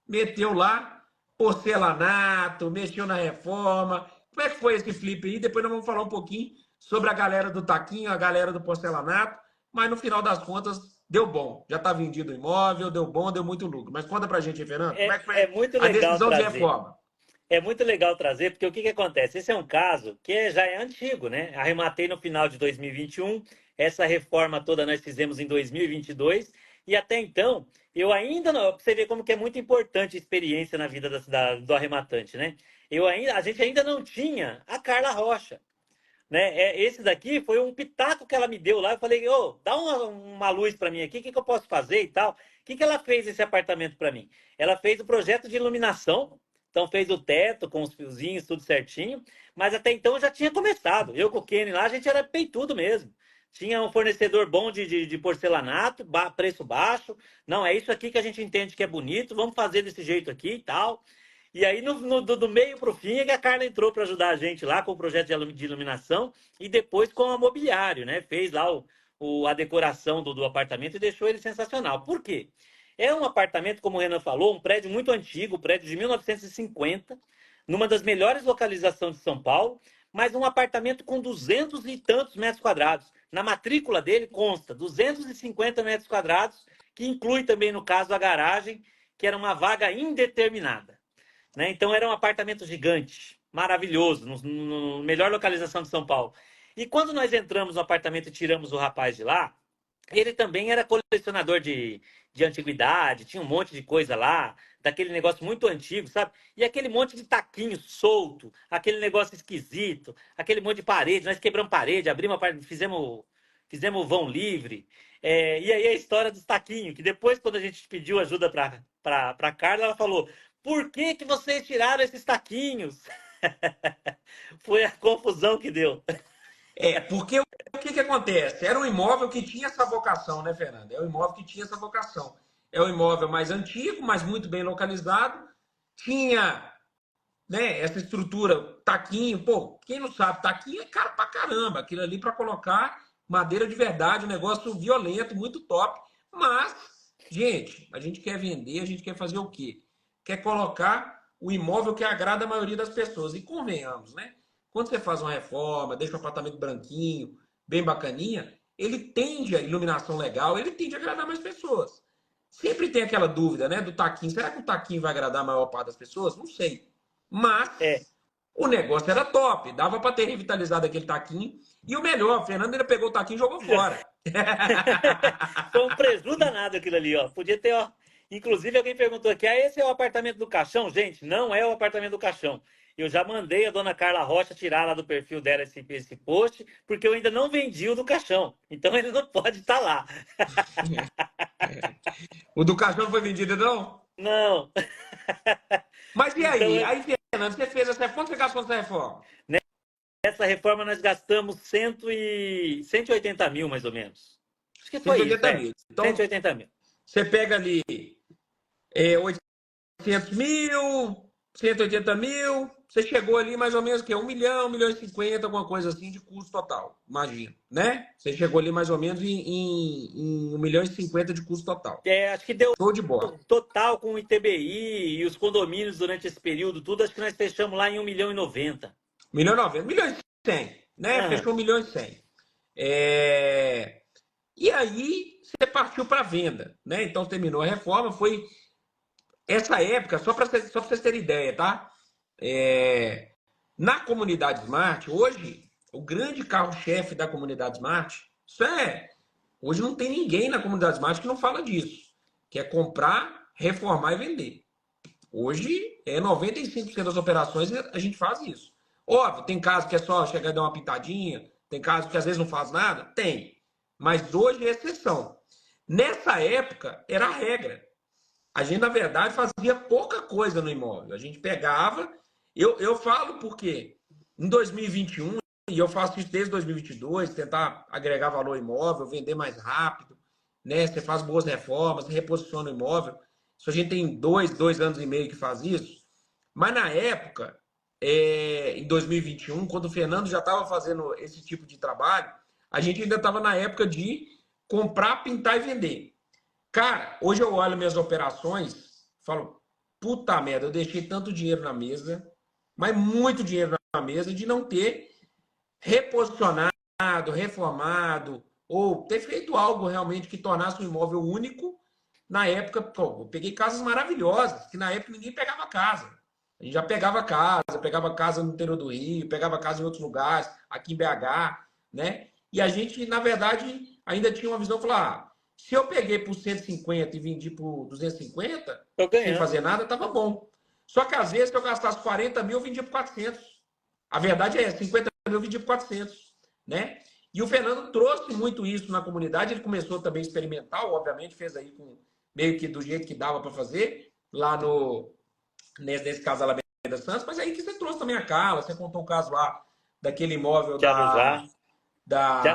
Meteu lá porcelanato, mexeu na reforma. Como é que foi esse flip aí? Depois nós vamos falar um pouquinho sobre a galera do taquinho, a galera do porcelanato, mas no final das contas deu bom. Já está vendido o imóvel, deu bom, deu muito lucro. Mas conta pra gente, Fernando, como é que foi muito a decisão de reforma? É muito legal trazer, porque o que acontece? Esse é um caso que já é antigo, né? Arrematei no final de 2021, essa reforma toda nós fizemos em 2022, e até então, eu ainda não... Você vê como que é muito importante a experiência na vida do arrematante, né? A gente ainda não tinha a Carla Rocha, né? Esse daqui foi um pitaco que ela me deu lá. Eu falei, dá uma luz para mim aqui, o que eu posso fazer e tal. O que ela fez esse apartamento para mim? Ela fez o projeto de iluminação, então fez o teto com os fiozinhos, tudo certinho, mas até então já tinha começado. Eu com o Kenny lá, a gente era peitudo mesmo. Tinha um fornecedor bom de porcelanato, preço baixo. Não, é isso aqui que a gente entende que é bonito, vamos fazer desse jeito aqui e tal. E aí, do meio para o fim, é que a Carla entrou para ajudar a gente lá com o projeto de iluminação e depois com o mobiliário, né? Fez lá a decoração do apartamento e deixou ele sensacional. Por quê? É um apartamento, como o Renan falou, um prédio muito antigo, um prédio de 1950, numa das melhores localizações de São Paulo, mas um apartamento com 200 e tantos metros quadrados. Na matrícula dele consta 250 metros quadrados, que inclui também, no caso, a garagem, que era uma vaga indeterminada. Né? Então era um apartamento gigante, maravilhoso, no melhor localização de São Paulo. E quando nós entramos no apartamento e tiramos o rapaz de lá, ele também era colecionador de antiguidade, tinha um monte de coisa lá, daquele negócio muito antigo, sabe? E aquele monte de taquinho solto, aquele negócio esquisito, aquele monte de parede. Nós quebramos parede, abrimos a parede, fizemos vão livre. E aí a história dos taquinhos, que depois, quando a gente pediu ajuda para Carla, ela falou: por que que vocês tiraram esses taquinhos? Foi a confusão que deu. Porque o que acontece? Era um imóvel que tinha essa vocação, né, Fernando? É um imóvel que tinha essa vocação. É um imóvel mais antigo, mas muito bem localizado. Tinha, né, essa estrutura, taquinho. Pô, quem não sabe, taquinho é caro pra caramba. Aquilo ali para colocar madeira de verdade, um negócio violento, muito top. Mas, gente, a gente quer vender, a gente quer fazer o quê? Quer colocar o imóvel que agrada a maioria das pessoas. E convenhamos, né? Quando você faz uma reforma, deixa o apartamento branquinho, bem bacaninha, ele tende a iluminação legal, ele tende a agradar mais pessoas. Sempre tem aquela dúvida, né, do taquinho. Será que o taquinho vai agradar a maior parte das pessoas? Não sei. Mas o negócio era top. Dava para ter revitalizado aquele taquinho. E o melhor, o Fernando ainda pegou o taquinho e jogou fora. Foi um prejuízo danado aquilo ali, ó. Podia ter, ó. Inclusive, alguém perguntou aqui: esse é o apartamento do caixão? Gente, não é o apartamento do caixão. Eu já mandei a dona Carla Rocha tirar lá do perfil dela esse post, porque eu ainda não vendi o do caixão. Então ele não pode estar lá. O do caixão não foi vendido, não? Não. Mas e aí? Então, Aí, Fernando, você fez essa reforma, você gastou essa reforma? nessa reforma nós gastamos 180 mil, mais ou menos. Acho que foi 180 isso, mil. Então, 180 mil. você pega ali 800 mil, 180 mil, você chegou ali mais ou menos o quê? 1 milhão e 50, alguma coisa assim de custo total, imagina, né? Você chegou ali mais ou menos em 1 milhão e 50 de custo total. Acho que deu Show de bola. total com o ITBI e os condomínios durante esse período, tudo, acho que nós fechamos lá em 1 milhão e 90. 1 milhão e 90, 1 milhão e 100, né? Fechou 1 milhão e 100. E aí você partiu para venda, né? Então terminou a reforma, foi essa época, só para vocês terem ideia, tá? Na comunidade Smart, hoje, o grande carro-chefe da comunidade Smart, hoje não tem ninguém na comunidade Smart que não fala disso, que é comprar, reformar e vender. Hoje, 95% das operações a gente faz isso. Óbvio, tem caso que é só chegar e dar uma pintadinha, tem caso que às vezes não faz nada, tem. Mas hoje é exceção. Nessa época, era a regra. A gente, na verdade, fazia pouca coisa no imóvel. A gente pegava... Eu falo porque em 2021, e eu faço isso desde 2022, tentar agregar valor ao imóvel, vender mais rápido, né? Você faz boas reformas, reposiciona o imóvel. Isso a gente tem dois anos e meio que faz isso. Mas na época, em 2021, quando o Fernando já estava fazendo esse tipo de trabalho, a gente ainda estava na época de comprar, pintar e vender. Cara, hoje eu olho minhas operações e falo, puta merda, eu deixei tanto dinheiro na mesa, mas muito dinheiro na mesa, de não ter reposicionado, reformado, ou ter feito algo realmente que tornasse um imóvel único. Na época, eu peguei casas maravilhosas, que na época ninguém pegava casa. A gente já pegava casa no interior do Rio, pegava casa em outros lugares, aqui em BH, né? E a gente, na verdade, ainda tinha uma visão, falar, se eu peguei por 150 e vendi por 250, sem fazer nada, estava bom. Só que às vezes, se eu gastasse 40 mil, eu vendia por 400. A verdade é essa, 50 mil eu vendia por 400, né? E o Fernando trouxe muito isso na comunidade, ele começou também experimental, obviamente, fez aí com meio que do jeito que dava para fazer, lá nesse caso, Alameda Santos, mas aí que você trouxe também a Carla, você contou o caso lá daquele imóvel De Arujá.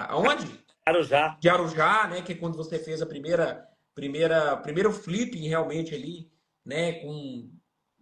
Aonde? Arujá. De Arujá, né? Que é quando você fez a primeiro flipping realmente ali, né? Com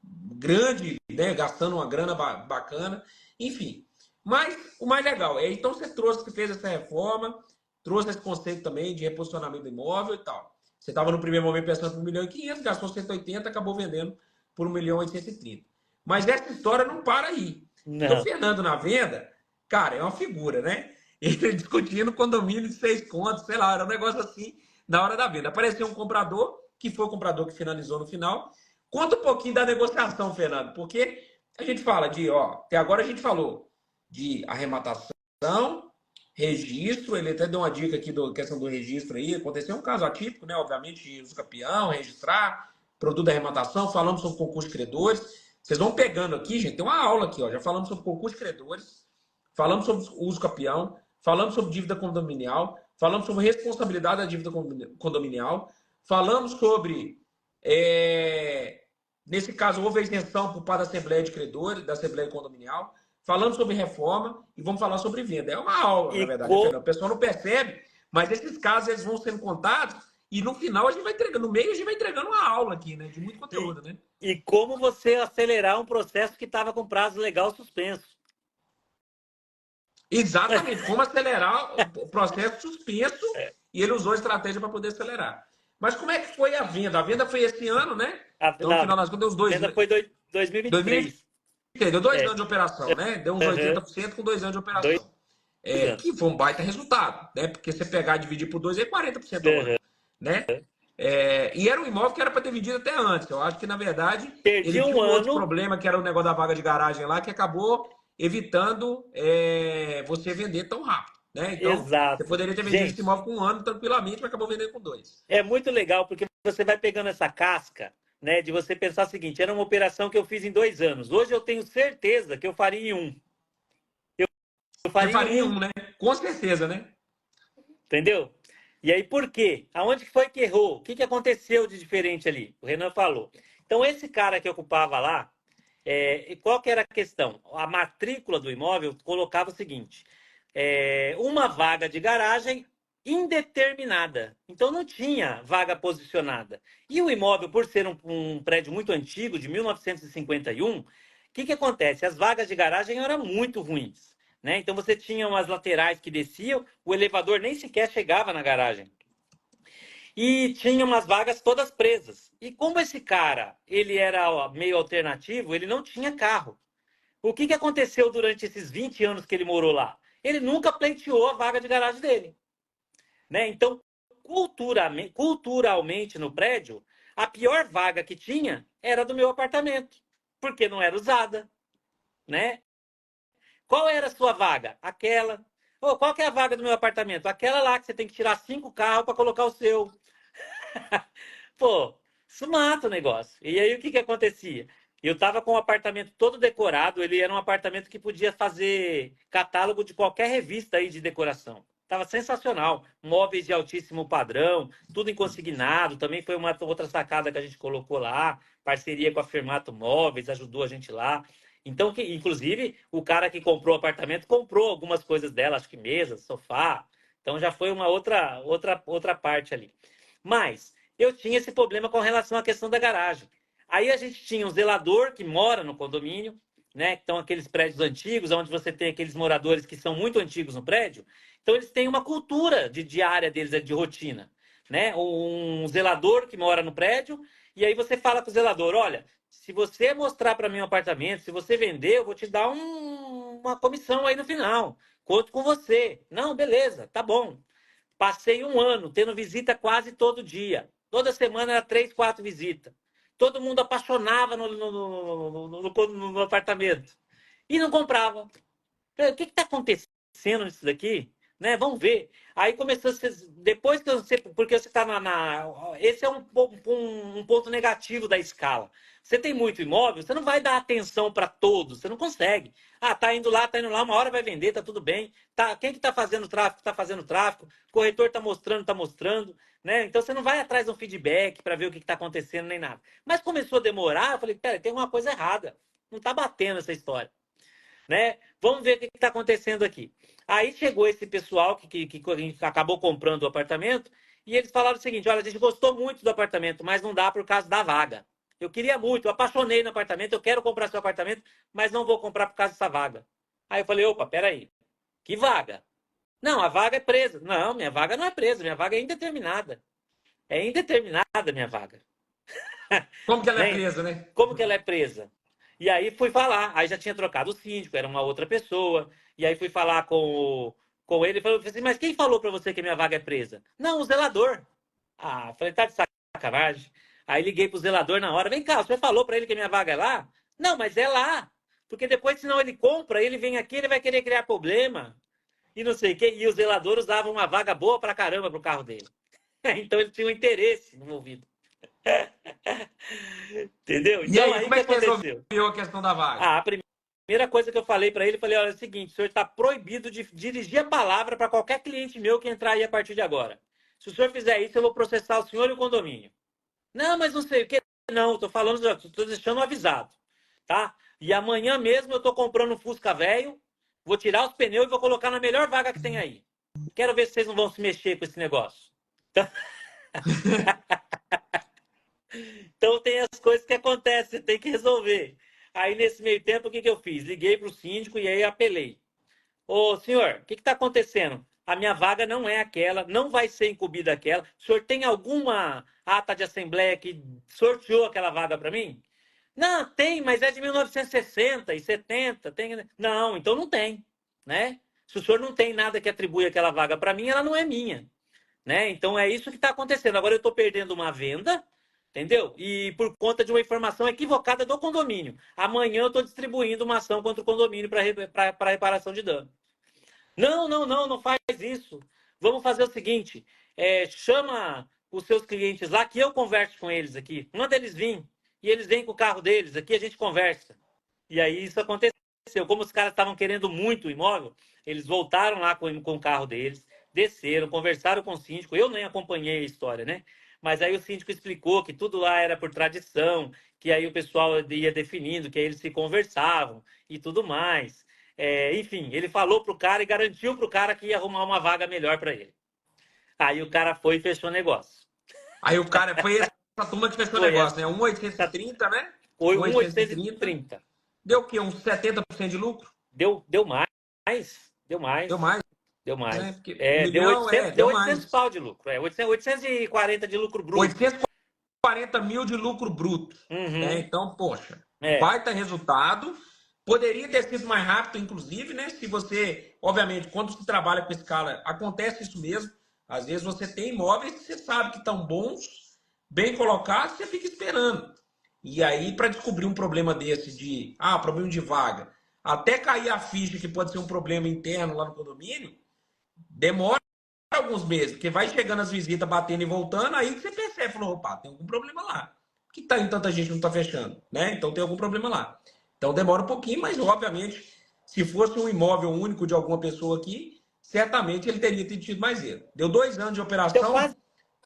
grande, né? Gastando uma grana bacana. Enfim. Mas o mais legal então você fez essa reforma, trouxe esse conceito também de reposicionamento do imóvel e tal. Você estava no primeiro momento pensando por 1.500.000, gastou 180, acabou vendendo por 1.830.000. Mas essa história não para aí. Porque o Não. Fernando na venda, cara, é uma figura, né? Ele discutindo condomínio de 6 contos, sei lá, era um negócio assim na hora da venda. Apareceu um comprador, que foi o comprador que finalizou no final. Conta um pouquinho da negociação, Fernando, porque a gente fala de, ó, até agora a gente falou de arrematação, registro, ele até deu uma dica aqui da questão do registro aí, aconteceu um caso atípico, né, obviamente, de uso campeão, registrar, produto da arrematação, falamos sobre concurso de credores, vocês vão pegando aqui, gente, tem uma aula aqui, ó, já falamos sobre concurso de credores, falamos sobre uso campeão, falamos sobre dívida condominial, falamos sobre responsabilidade da dívida condominial, falamos sobre, nesse caso, houve a isenção por parte da Assembleia de Credores, da Assembleia Condominial, falamos sobre reforma e vamos falar sobre venda. É uma aula, na E, verdade, co Fernando. O pessoal não percebe, mas esses casos eles vão sendo contados e no final a gente vai entregando, no meio a gente vai entregando uma aula aqui, né? De muito e, conteúdo, né? e como você acelerar um processo que estava com prazo legal suspenso. Exatamente, como acelerar o processo suspenso e ele usou a estratégia para poder acelerar. Mas como é que foi a venda? A venda foi esse ano, né? Então, no A final das contas, deu uns venda foi 2023. 2020, deu 2 anos É. de operação, né? Deu uns Uhum. 80% com 2 anos de Dois operação. anos. Que foi um baita resultado, né? Porque você pegar e dividir por 2 é 40% ao ano, Uhum. né? E era um imóvel que era para ter vendido até antes. Eu acho que, na verdade, Perdi ele tinha um um outro ano. problema, que era o negócio da vaga de garagem lá, que acabou evitando você vender tão rápido, né? Então, você Exato. poderia ter vendido esse Gente, imóvel com 1 ano tranquilamente, mas acabou vendendo com 2. é muito legal porque você vai pegando essa casca, né, de você pensar o seguinte: era uma operação que eu fiz em 2 anos. Hoje eu tenho certeza que eu faria em um. Eu Você faria em faria um, um, né? Com certeza, né? entendeu? E aí por quê? Aonde que foi que errou? O que que aconteceu de diferente ali? O Renan falou. Então esse cara que ocupava lá, qual que era a questão? A matrícula do imóvel colocava o seguinte: uma vaga de garagem indeterminada. Então não tinha vaga posicionada. E o imóvel, por ser um prédio muito antigo, de 1951, o que que acontece? As vagas de garagem eram muito ruins, né? Então você tinha umas laterais que desciam, o elevador nem sequer chegava na garagem. E tinha umas vagas todas presas. E como esse cara, ele era ó, meio alternativo, ele não tinha carro. O que que aconteceu durante esses 20 anos que ele morou lá? Ele nunca pleiteou a vaga de garagem dele, né? Então, culturalmente no prédio, a pior vaga que tinha era do meu apartamento, porque não era usada, né? Qual era a sua vaga? Aquela. Ô, qual que é a vaga do meu apartamento? Aquela lá que você tem que tirar 5 carros para colocar o seu. Pô, isso mata o negócio. E aí o que que acontecia? Eu tava com o apartamento todo decorado, ele era um apartamento que podia fazer catálogo de qualquer revista aí de decoração. Tava sensacional, móveis de altíssimo padrão, tudo em consignado, também foi uma outra sacada que a gente colocou lá, parceria com a Fermato Móveis, ajudou a gente lá. Então, inclusive, o cara que comprou o apartamento comprou algumas coisas dela, acho que mesa, sofá. Então já foi uma outra parte ali. Mas eu tinha esse problema com relação à questão da garagem. Aí a gente tinha um zelador que mora no condomínio, né? Então, aqueles prédios antigos, onde você tem aqueles moradores que são muito antigos no prédio. Então, eles têm uma cultura de diária deles, de rotina, né? Um zelador que mora no prédio, e aí você fala com o zelador: olha, se você mostrar para mim um apartamento, se você vender, eu vou te dar uma comissão aí no final. Conto com você. Não, beleza, tá bom. Passei um ano tendo visita quase todo dia. Toda semana era 3, 4 visitas. Todo mundo apaixonava no apartamento. E não comprava. Falei, o que está acontecendo nisso daqui? Né? Vamos ver. Aí começou a ser, depois que você, porque você está esse é um ponto negativo da escala. Você tem muito imóvel, você não vai dar atenção para todos, você não consegue. Ah, tá indo lá, uma hora vai vender, tá tudo bem. Tá, quem que tá fazendo tráfego, tá fazendo tráfego. O corretor tá mostrando, né? Então você não vai atrás de um feedback para ver o que está acontecendo nem nada. Mas começou a demorar, eu falei, pera, tem uma coisa errada. Não tá batendo essa história, né? Vamos ver o que está acontecendo aqui. Aí chegou esse pessoal que a gente acabou comprando o apartamento e eles falaram o seguinte: olha, a gente gostou muito do apartamento, mas não dá por causa da vaga. Eu queria muito, eu apaixonei no apartamento, eu quero comprar seu apartamento, mas não vou comprar por causa dessa vaga. Aí eu falei: opa, peraí, que vaga? Não, a vaga é presa. Não, minha vaga não é presa, minha vaga é indeterminada. É indeterminada minha vaga. Como que ela é Né? presa, né? Como que ela é presa? E aí fui falar, aí já tinha trocado o síndico, era uma outra pessoa. E aí fui falar com ele, falei assim, mas quem falou pra você que a minha vaga é presa? Não, o zelador. Ah, falei, tá de sacanagem. Aí liguei pro zelador na hora, vem cá, o senhor falou pra ele que a minha vaga é lá? Não, mas é lá. Porque depois, senão ele compra, ele vem aqui, ele vai querer criar problema. E não sei o quê. E o zelador usava uma vaga boa pra caramba pro carro dele. Então ele tinha um interesse envolvido. Entendeu? E Então aí, aí o como que é que aconteceu? resolveu a questão da vaga? Ah, a primeira coisa que eu falei para ele, falei, olha, é o seguinte, o senhor está proibido de dirigir a palavra para qualquer cliente meu que entrar aí a partir de agora. Se o senhor fizer isso, eu vou processar o senhor e o condomínio. Não, mas não sei o que. Não, estou falando, estou deixando avisado, tá? E amanhã mesmo eu estou comprando um Fusca velho, vou tirar os pneus e vou colocar na melhor vaga que tem aí. Quero ver se vocês não vão se mexer com esse negócio. Então tem as coisas que acontecem, você tem que resolver. Aí nesse meio tempo, o que eu fiz? Liguei para o síndico e aí apelei. Ô senhor, o que está acontecendo? A minha vaga não é aquela, não vai ser incumbida aquela. O senhor tem alguma ata de assembleia que sorteou aquela vaga para mim? Não, tem, mas é de 1960 e 70. Tem... Não, então não tem, né? Se o senhor não tem nada que atribui aquela vaga para mim, ela não é minha, né? Então é isso que está acontecendo. Agora eu estou perdendo uma venda, entendeu? E por conta de uma informação equivocada do condomínio. Amanhã eu estou distribuindo uma ação contra o condomínio para reparação de dano. Não, não, não, não faz isso. Vamos fazer o seguinte: chama os seus clientes lá que eu converso com eles aqui. Manda eles vir. E eles vêm com o carro deles aqui, a gente conversa. E aí isso aconteceu. Como os caras estavam querendo muito o imóvel, eles voltaram lá com o carro deles, desceram, conversaram com o síndico. Eu nem acompanhei a história, né? Mas aí o síndico explicou que tudo lá era por tradição, que aí o pessoal ia definindo, que aí eles se conversavam e tudo mais. Enfim, ele falou pro cara e garantiu pro cara que ia arrumar uma vaga melhor para ele. Aí o cara foi e fechou o negócio. Aí o cara, foi essa turma que fechou o Foi negócio, essa. né? 1,830, né? Foi 1,830. 1,830. Deu o quê? Uns 70% de lucro? Deu mais. Deu Deu mais. mais, Deu né? mais. Porque 1 Deu milhão, 800, deu deu 800 mais. pau de lucro. 840 de lucro bruto. 840 mil de lucro bruto. Né? Uhum. Então, poxa, É. baita resultado. Poderia ter sido mais rápido, inclusive, né? Se você, obviamente, quando se trabalha com escala, acontece isso mesmo. Às vezes você tem imóveis que você sabe que estão bons, bem colocados, você fica esperando. E aí, para descobrir um problema desse problema de vaga, até cair a ficha que pode ser um problema interno lá no condomínio, demora alguns meses, porque vai chegando as visitas, batendo e voltando, aí que você percebe, falou, opa, tem algum problema lá. Que tá em tanta gente não tá fechando, né? Então tem algum problema lá. Então demora um pouquinho, mas obviamente, se fosse um imóvel único de alguma pessoa aqui, certamente ele teria tido mais erro. Deu 2 anos de Deu operação, quase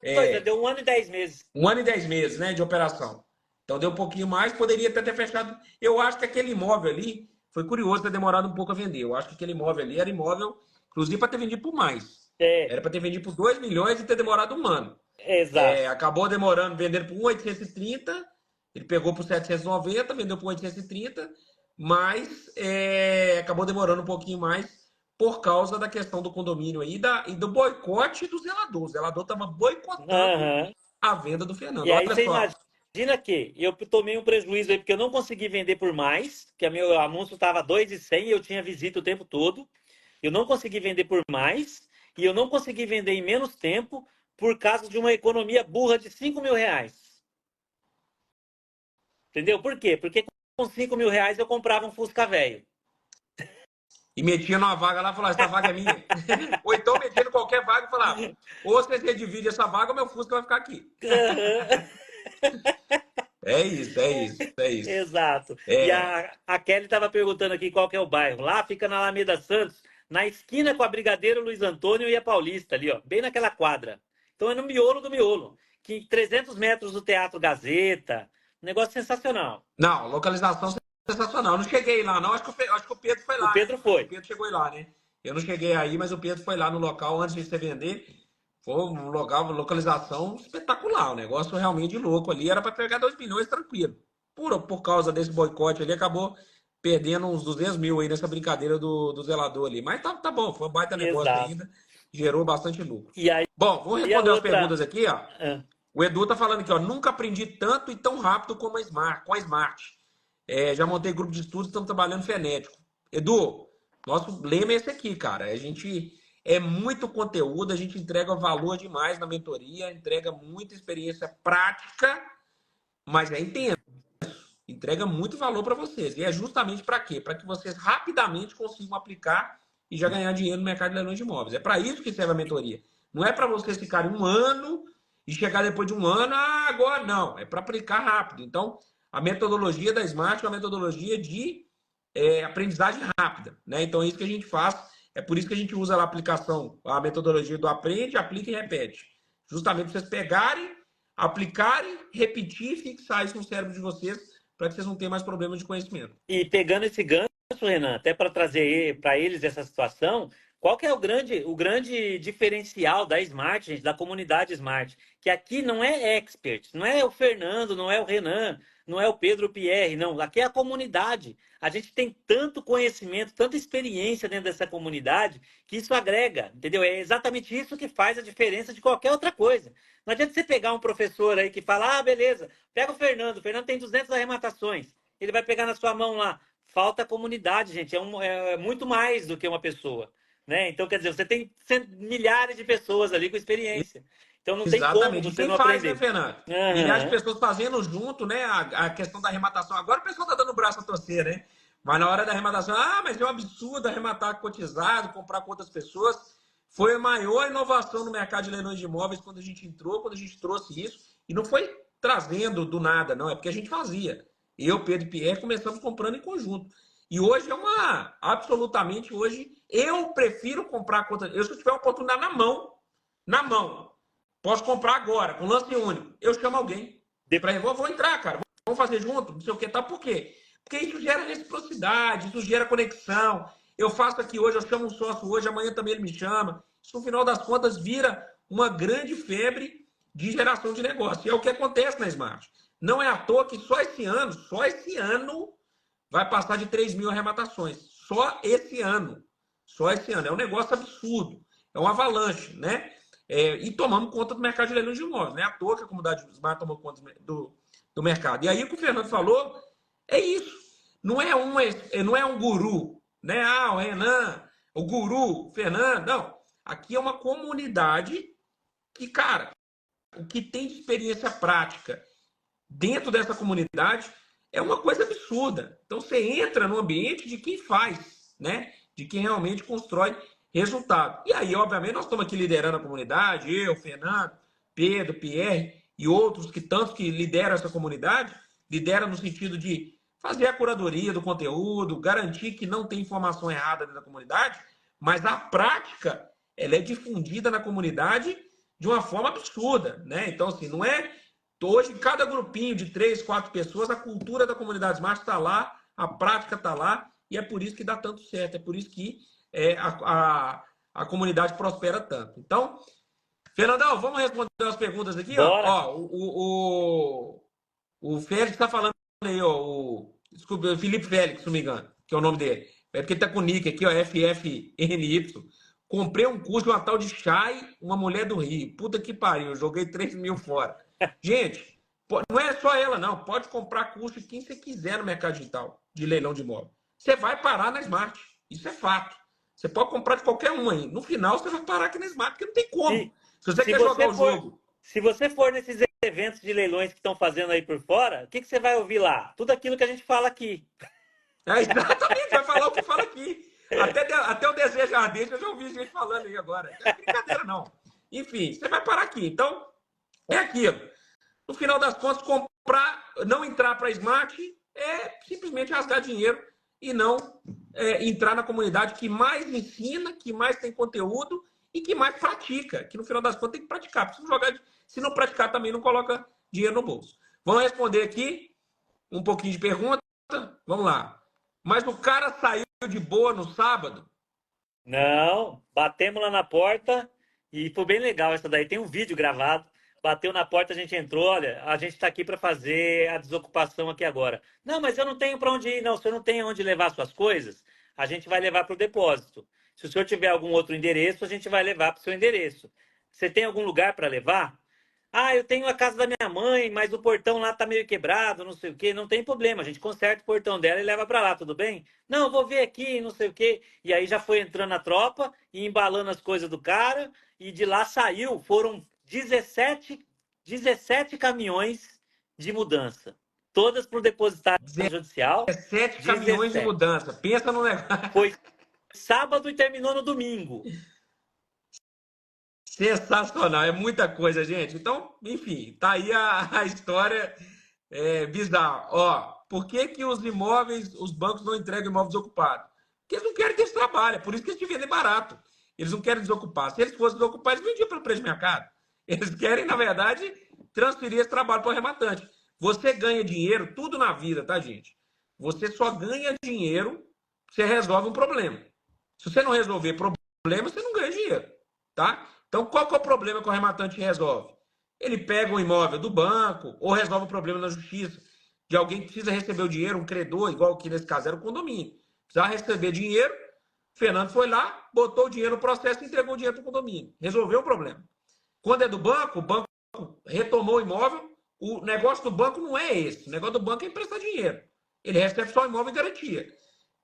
2 anos, deu 1 ano e 10 meses. 1 ano e 10 meses, né, de operação. Então deu um pouquinho mais, poderia até ter fechado. Eu acho que aquele imóvel ali, foi curioso ter demorado um pouco a vender. Eu acho que aquele imóvel ali era imóvel, inclusive, para ter vendido por mais. É, Era para ter vendido por 2 milhões e ter demorado um ano. exato. Acabou demorando, vendendo por 1,830, ele pegou por 790, vendeu por 830, mas acabou demorando um pouquinho mais por causa da questão do condomínio aí e do boicote do zelador. O zelador estava boicotando Aham. a venda do Fernando. E aí Olha você só. imagina que eu tomei um prejuízo aí porque eu não consegui vender por mais, que meu anúncio estava 2,100 e eu tinha visita o tempo todo. Eu não consegui vender por mais e eu não consegui vender em menos tempo por causa de uma economia burra de 5 mil reais. Entendeu? Por quê? Porque com 5 mil reais eu comprava um Fusca velho. E metia numa vaga lá e falava, essa vaga é minha. Ou então metia em qualquer vaga e falava, ou você redivide essa vaga ou meu Fusca vai ficar aqui. É isso, é isso, é isso. Exato. E É, a Kelly estava perguntando aqui qual que é o bairro. Lá fica na Alameda Santos, na esquina com a Brigadeiro Luiz Antônio e a Paulista, ali, ó, bem naquela quadra. Então é no miolo do miolo. Que 300 metros do Teatro Gazeta. Um negócio sensacional. Não, localização sensacional. Eu não cheguei lá, não. Acho que o Pedro foi O lá, né? Pedro Acho que o foi. Pedro chegou aí lá, né? Eu não cheguei aí, mas o Pedro foi lá no local antes de você vender. Foi um local, uma localização espetacular. Um negócio realmente louco ali. Era para pegar 2 milhões tranquilo. Por causa desse boicote ali, acabou perdendo uns 200 mil aí nessa brincadeira do zelador ali. Mas tá bom, foi um baita negócio Exato. ainda, gerou bastante lucro. E aí Bom, vamos a responder as outra. perguntas aqui, ó. Ah, O Edu tá falando aqui, ó, nunca aprendi tanto e tão rápido como com a Smart. Já montei grupo de estudos, estamos trabalhando frenético. Edu, nosso lema é esse aqui, cara. A gente é muito conteúdo, a gente entrega valor demais na mentoria, entrega muita experiência prática, mas é intenso. Entrega muito valor para vocês. E é justamente para quê? Para que vocês rapidamente consigam aplicar e já ganhar dinheiro no mercado de leilões de imóveis. É para isso que serve a mentoria. Não é para vocês ficarem um ano e chegar depois de um ano, agora não. É para aplicar rápido. Então, a metodologia da Smart é uma metodologia de aprendizagem rápida, né? Então, é isso que a gente faz. É por isso que a gente usa a aplicação, a metodologia do aprende, aplica e repete. Justamente para vocês pegarem, aplicarem, repetir e fixar isso no cérebro de vocês para que vocês não tenham mais problemas de conhecimento. e pegando esse gancho, Renan, até para trazer para eles essa situação, qual que é o grande diferencial da Smart, gente, da comunidade Smart? Que aqui não é expert, não é o Fernando, não é o Renan, não é o Pedro Pierre, não. Aqui é a comunidade. A gente tem tanto conhecimento, tanta experiência dentro dessa comunidade, que isso agrega, entendeu? É exatamente isso que faz a diferença de qualquer outra coisa. Não adianta você pegar um professor aí que fala, beleza, pega o Fernando tem 200 arrematações, ele vai pegar na sua mão lá. Falta comunidade, gente, é muito mais do que uma pessoa, né? Então, quer dizer, você tem milhares de pessoas ali com experiência. Então, não tem como Exatamente. E você quem não faz, né, aprender. Fernando? Milhares de Aham. pessoas fazendo junto, né? A questão da arrematação. Agora o pessoal tá dando o braço a torcer, né? Mas na hora da arrematação, mas é um absurdo arrematar cotizado, comprar com outras pessoas. Foi a maior inovação no mercado de leilões de imóveis quando a gente entrou, quando a gente trouxe isso. E não foi trazendo do nada, não. É porque a gente fazia. Eu, Pedro e Pierre começamos comprando em conjunto. E hoje absolutamente hoje, eu prefiro comprar conta. Eu, se eu tiver uma oportunidade na mão, posso comprar agora, com lance único. Eu chamo alguém. Vou entrar, cara. Vamos fazer junto, não sei o que, tá? Por quê? Porque isso gera reciprocidade, isso gera conexão. Eu faço aqui hoje, eu chamo um sócio hoje, amanhã também ele me chama. Isso, no final das contas, vira uma grande febre de geração de negócio. E é o que acontece na Smart. Não é à toa que só esse ano, vai passar de 3 mil arrematações. Só esse ano. Só esse ano. É um negócio absurdo. É um avalanche, né? E tomamos conta do mercado de leilões de imóveis. Não é à toa que a comunidade Smart tomou conta do mercado. E aí o que o Fernando falou é isso. Não é um guru, né? O Renan, o guru, o Fernando. Não. Aqui é uma comunidade que, cara, o que tem de experiência prática dentro dessa comunidade é uma coisa absurda. Então você entra no ambiente de quem faz, né? De quem realmente constrói resultado. E aí, obviamente, nós estamos aqui liderando a comunidade, eu, Fernando, Pedro, Pierre e outros que tantos que lideram essa comunidade, lideram no sentido de fazer a curadoria do conteúdo, garantir que não tem informação errada dentro da comunidade, mas a prática ela é difundida na comunidade de uma forma absurda, né? Então, assim, não é hoje, cada grupinho de 3, 4 pessoas, a cultura da comunidade Smart está lá, a prática está lá, e é por isso que dá tanto certo, é por isso que a comunidade prospera tanto. Então, Fernandão, vamos responder as perguntas aqui, ó. Bora. Ó, o Félix está falando aí, ó, desculpa, o Felipe Félix, se não me engano, que é o nome dele. É porque ele tá com o nick aqui, ó, FFNY. Comprei um curso de uma tal de Chay, uma mulher do Rio. Puta que pariu, joguei 3 mil fora. Gente, não é só ela, não. Pode comprar curso de quem você quiser no mercado digital, de leilão de imóvel. Você vai parar na Smart. Isso é fato. Você pode comprar de qualquer um aí. No final, você vai parar aqui na Smart, porque não tem como. Se você quer jogar o jogo. Se você for nesses eventos de leilões que estão fazendo aí por fora, o que você vai ouvir lá? Tudo aquilo que a gente fala aqui. Exatamente, vai falar o que fala aqui. Até o desejo ardente, eu já ouvi gente falando aí agora. Não é brincadeira, não. Enfim, você vai parar aqui. Então, é aquilo. No final das contas, não entrar para a Smart é simplesmente rasgar dinheiro e não entrar na comunidade que mais ensina, que mais tem conteúdo e que mais pratica. Que no final das contas tem que praticar. Se não praticar, também não coloca dinheiro no bolso. Vamos responder aqui um pouquinho de pergunta. Vamos lá. Mas o cara saiu de boa no sábado? Não, batemos lá na porta e foi bem legal essa daí. Tem um vídeo gravado. Bateu na porta, a gente entrou. Olha, a gente está aqui para fazer a desocupação aqui agora. Não, mas eu não tenho para onde ir. Não, se eu não tenho onde levar suas coisas, a gente vai levar para o depósito. Se o senhor tiver algum outro endereço, a gente vai levar para o seu endereço. Você tem algum lugar para levar? Ah, eu tenho a casa da minha mãe, mas o portão lá tá meio quebrado, não sei o quê. Não tem problema, a gente conserta o portão dela e leva para lá, tudo bem? Não, vou ver aqui, não sei o quê. E aí já foi entrando a tropa e embalando as coisas do cara. E de lá saiu, foram 17 caminhões de mudança. Todas para o depositário judicial. 17 caminhões de 17. mudança. Pensa no negócio. Foi sábado e terminou no domingo. Sensacional, é muita coisa, gente. Então, enfim, tá aí a história bizarra. Ó, por que que os imóveis, os bancos não entregam imóveis desocupados? Porque eles não querem ter esse trabalho, é por isso que eles te vendem barato. Eles não querem desocupar. Se eles fossem desocupar, eles vendiam pelo preço de mercado. Eles querem, na verdade, transferir esse trabalho para o arrematante. Você ganha dinheiro, tudo na vida, tá, gente? Você só ganha dinheiro se você resolve um problema. Se você não resolver problema, você não ganha dinheiro, tá? Então, qual que é o problema que o arrematante resolve? Ele pega um imóvel do banco ou resolve o problema na justiça de alguém que precisa receber o dinheiro, um credor, igual que nesse caso era o condomínio. Precisava receber dinheiro, o Fernando foi lá, botou o dinheiro no processo e entregou o dinheiro para o condomínio. Resolveu o problema. Quando é do banco, o banco retomou o imóvel. O negócio do banco não é esse. O negócio do banco é emprestar dinheiro. Ele recebe só o imóvel em garantia.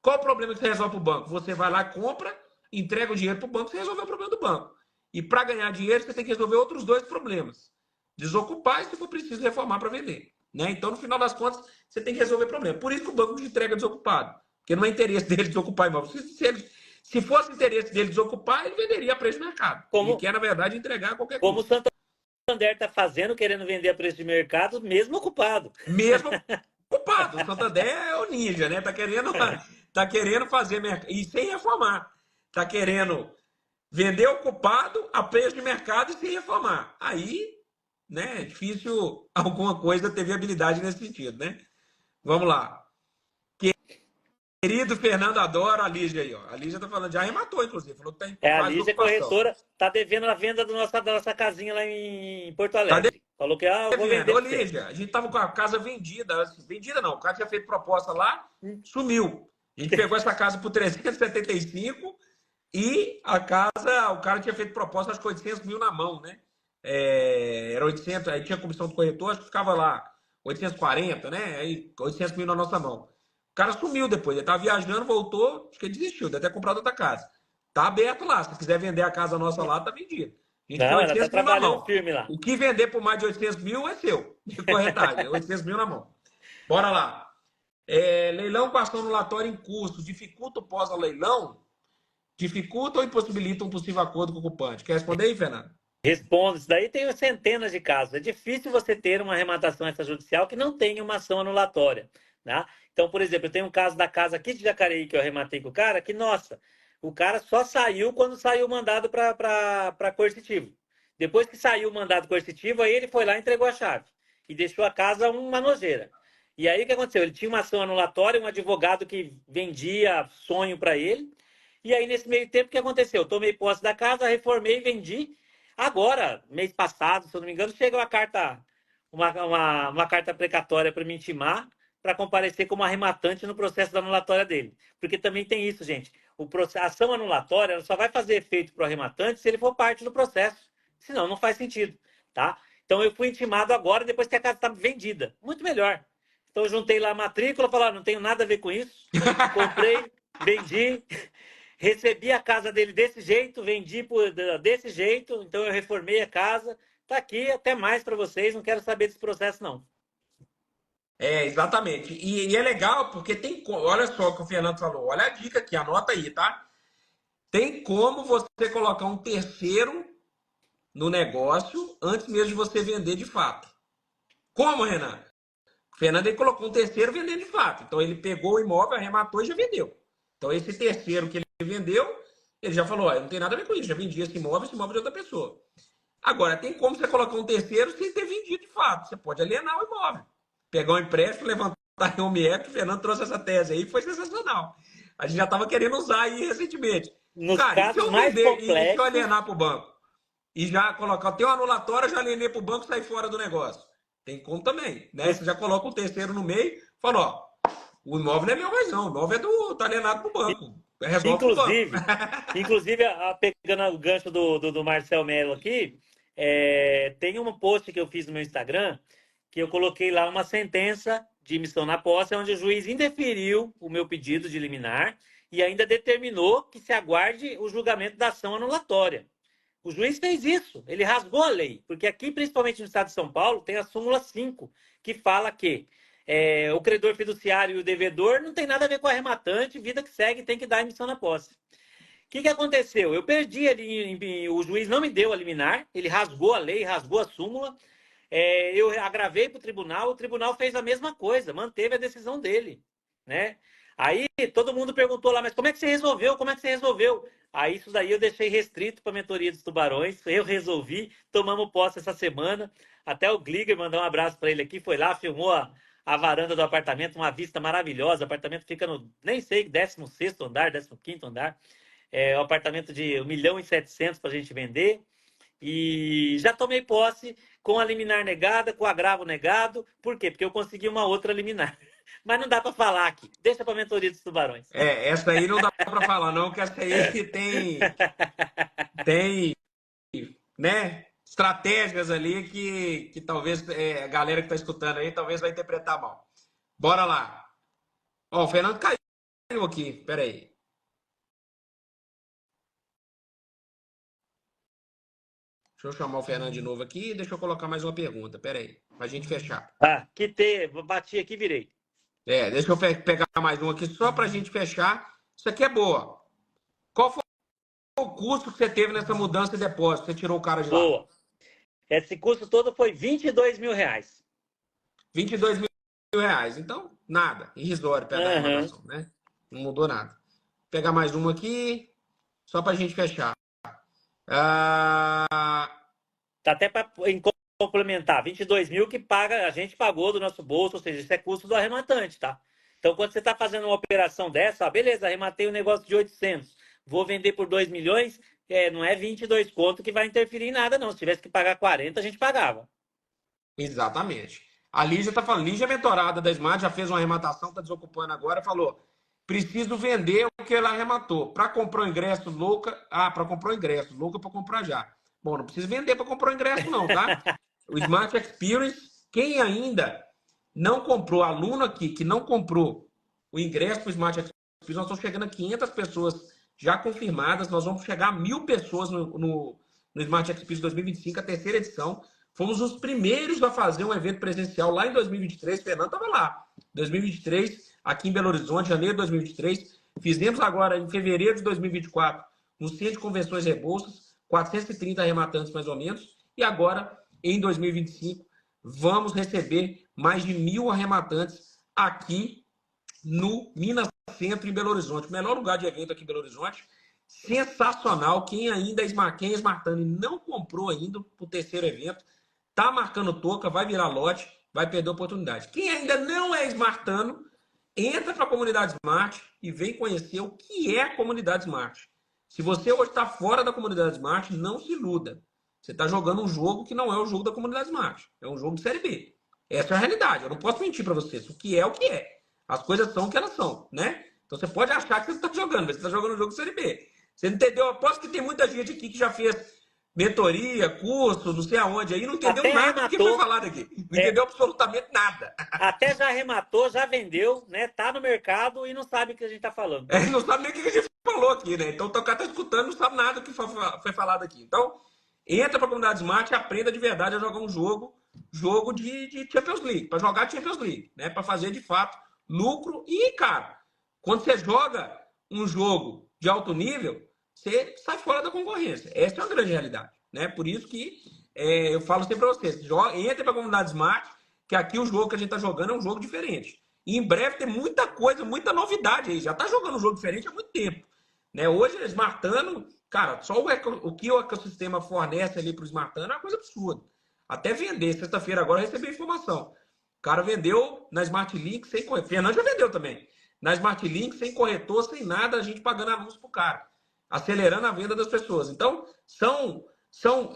Qual o problema que você resolve para o banco? Você vai lá, compra, entrega o dinheiro para o banco, você resolveu o problema do banco. E para ganhar dinheiro, você tem que resolver outros dois problemas. Desocupar e, se for preciso, reformar para vender. Né? Então, no final das contas, você tem que resolver problema. Por isso que o banco te entrega desocupado. Porque não é interesse dele desocupar imóvel. Se fosse interesse dele desocupar, ele venderia a preço de mercado. Ele quer, na verdade, entregar a qualquer Como o custo. Santander está fazendo, querendo vender a preço de mercado, mesmo ocupado. Mesmo ocupado. O Santander é o ninja, né? Tá querendo fazer mercado. E sem reformar. Tá querendo vender ocupado a preço de mercado e sem reformar. Aí, né, é difícil alguma coisa ter viabilidade nesse sentido, né? Vamos lá. Querido Fernando, adora a Lígia aí, ó. A Lígia tá falando, já arrematou, inclusive. Falou que tá em A fase de Lígia, ocupação. corretora, tá devendo a venda da nossa casinha lá em Porto Tá Alegre. Falou que, eu vou vender Ô, pra você. Lígia, a gente tava com a casa vendida. Vendida não, o cara tinha feito proposta lá, sumiu. A gente pegou essa casa por 375 e a casa, o cara tinha feito proposta, acho que 800 mil na mão, né? Era 800, aí tinha comissão do corretor, acho que ficava lá 840, né? Aí 800 mil na nossa mão. O cara sumiu depois, ele tava viajando, voltou, acho que ele desistiu, deve ter comprado outra casa. Tá aberto lá, se quiser vender a casa nossa lá, tá vendido. A gente tem Não, ela tá 800 mil na trabalhando mão. firme lá. O que vender por mais de 800 mil é seu, de corretagem, 800 mil na mão. Bora lá. Leilão com ação anulatória em curso, dificulta o pós-leilão? Dificulta ou impossibilita um possível acordo com o ocupante? Quer responder aí, Fernando? Respondo. Isso daí tem centenas de casos. É difícil você ter uma arrematação extrajudicial que não tenha uma ação anulatória. Né? Então, por exemplo, eu tenho um caso da casa aqui de Jacareí que eu arrematei com o cara, que, nossa, o cara só saiu quando saiu o mandado para coercitivo. Depois que saiu o mandado coercitivo, aí ele foi lá e entregou a chave. E deixou a casa uma nojeira. E aí o que aconteceu? Ele tinha uma ação anulatória, um advogado que vendia sonho para ele. E aí, nesse meio tempo, o que aconteceu? Eu tomei posse da casa, reformei, vendi. Agora, mês passado, se eu não me engano, chega uma carta precatória para me intimar para comparecer como arrematante no processo da anulatória dele. Porque também tem isso, gente. A ação anulatória ela só vai fazer efeito para o arrematante se ele for parte do processo. Senão, não faz sentido. Tá? Então, eu fui intimado agora, depois que a casa está vendida. Muito melhor. Então, eu juntei lá a matrícula, falei, não tenho nada a ver com isso. Comprei, vendi. Recebi a casa dele desse jeito, vendi desse jeito, então eu reformei a casa. Tá aqui, até mais para vocês, não quero saber desse processo, não. Exatamente. E é legal porque olha só o que o Fernando falou, olha a dica aqui, anota aí, tá? Tem como você colocar um terceiro no negócio antes mesmo de você vender de fato. Como, Renan? O Fernando ele colocou um terceiro vendendo de fato. Então ele pegou o imóvel, arrematou e já vendeu. Então esse terceiro que ele vendeu, ele já falou, não tem nada a ver com isso, já vendi esse imóvel é de outra pessoa. Agora, tem como você colocar um terceiro sem ter vendido de fato. Você pode alienar o imóvel. Pegar um empréstimo, levantar em home equity, o Fernando trouxe essa tese aí, foi sensacional. A gente já estava querendo usar aí recentemente. Nos Cara, e se casos eu mais vender e se eu complexos, alienar para o banco? e já colocar, tem uma anulatória, já alinhei pro banco e sair fora do negócio. Tem como também, né? Você já coloca o terceiro no meio, fala, ó, o imóvel não é meu mais não, o imóvel tá alienado pro banco. Resolve pro banco. Inclusive, pegando o gancho do Marcel Mello aqui, tem um post que eu fiz no meu Instagram que eu coloquei lá uma sentença de missão na posse, onde o juiz indeferiu o meu pedido de liminar e ainda determinou que se aguarde o julgamento da ação anulatória. O juiz fez isso, ele rasgou a lei, porque aqui, principalmente no estado de São Paulo, tem a súmula 5, que fala que o credor fiduciário e o devedor não tem nada a ver com o arrematante, vida que segue, tem que dar emissão na posse. O que aconteceu? Eu perdi ali, o juiz não me deu a liminar, ele rasgou a lei, rasgou a súmula, eu agravei para o tribunal fez a mesma coisa, manteve a decisão dele, né? Aí todo mundo perguntou lá, mas como é que você resolveu? Como é que você resolveu? Aí isso daí eu deixei restrito para a mentoria dos tubarões, eu resolvi, tomamos posse essa semana, até o Gliger mandou um abraço para ele aqui, foi lá, filmou a varanda do apartamento, uma vista maravilhosa, o apartamento fica no, nem sei, 16º andar, 15º andar, um apartamento de 1.700.000 para a gente vender, e já tomei posse com a liminar negada, com o agravo negado. Por quê? Porque eu consegui uma outra liminar. Mas não dá para falar aqui. Deixa para a mentoria dos tubarões. Essa aí não dá para falar não, que essa aí tem, né, estratégias ali que talvez a galera que está escutando aí talvez vai interpretar mal. Bora lá. Ó, o Fernando caiu aqui, peraí. Deixa eu chamar o Fernando de novo aqui e deixa eu colocar mais uma pergunta, peraí, pra gente fechar. Bati aqui, virei. Deixa eu pegar mais um aqui só pra gente fechar. Isso aqui é boa. Qual foi o custo que você teve nessa mudança de depósito? Você tirou o cara de lá? Boa. Esse custo todo foi R$22 mil. R$22 mil. Então, nada. Irrisório perto da arrematação, né? Não mudou nada. Vou pegar mais uma aqui, só pra gente fechar. Tá até para complementar, 22 mil que a gente pagou do nosso bolso, ou seja, isso é custo do arrematante, tá? Então, quando você está fazendo uma operação dessa, beleza, arrematei um negócio de 800, vou vender por 2 milhões, não é 22 conto que vai interferir em nada, não. Se tivesse que pagar 40, a gente pagava. Exatamente. A Lígia tá falando, Lígia é mentorada da Smart, já fez uma arrematação, tá desocupando agora, falou, preciso vender o que ela arrematou. Para comprar o ingresso, louca. Para comprar o ingresso, louca para comprar já. Bom, não precisa vender para comprar o ingresso, não, tá? O Smart Experience, quem ainda não comprou, aluno aqui que não comprou o ingresso para o Smart Experience, nós estamos chegando a 500 pessoas já confirmadas, nós vamos chegar a 1.000 pessoas no Smart Experience 2025, a terceira edição. Fomos os primeiros a fazer um evento presencial lá em 2023, Fernando estava lá. 2023, aqui em Belo Horizonte, janeiro de 2023. Fizemos agora em fevereiro de 2024, no Centro de Convenções Rebouças, 430 arrematantes mais ou menos. E agora, em 2025, vamos receber mais de 1.000 arrematantes aqui no Minas Centro, em Belo Horizonte. O melhor lugar de evento aqui em Belo Horizonte. Sensacional. Quem ainda é Smartano e não comprou ainda o terceiro evento, tá marcando toca, vai virar lote, vai perder a oportunidade. Quem ainda não é Smartano, entra para a comunidade Smart e vem conhecer o que é a comunidade Smart. Se você hoje está fora da comunidade Smart, não se iluda. Você está jogando um jogo que não é o jogo da comunidade Smart. É um jogo de Série B. Essa é a realidade. Eu não posso mentir para vocês. O que é o que é. As coisas são o que elas são, né? Então você pode achar que você está jogando, mas você está jogando um jogo de Série B. Você não entendeu? Eu aposto que tem muita gente aqui que já fez mentoria, curso, não sei aonde, aí não entendeu nada do que foi falado aqui. Não entendeu absolutamente nada. Até já arrematou, já vendeu, né? Tá no mercado e não sabe o que a gente tá falando. Não sabe nem o que a gente falou aqui, né? Então o cara tá escutando, não sabe nada do que foi falado aqui. Então, entra pra comunidade Smart e aprenda de verdade a jogar um jogo de Champions League, para jogar Champions League, né? Para fazer de fato lucro. E, cara, quando você joga um jogo de alto nível, você sai fora da concorrência. Essa é uma grande realidade, né? Por isso que eu falo sempre para vocês, entre para a comunidade Smart, que aqui o jogo que a gente está jogando é um jogo diferente. E em breve tem muita coisa, muita novidade aí. Já está jogando um jogo diferente há muito tempo, né? Hoje, Smartano, cara, só o que o ecossistema fornece ali para o Smartano é uma coisa absurda. Até vender. Sexta-feira agora eu recebi informação. O cara vendeu na Smart Link sem corretor. Fernando já vendeu também. Na Smart Link, sem corretor, sem nada, a gente pagando anúncio pro cara, acelerando a venda das pessoas. Então, São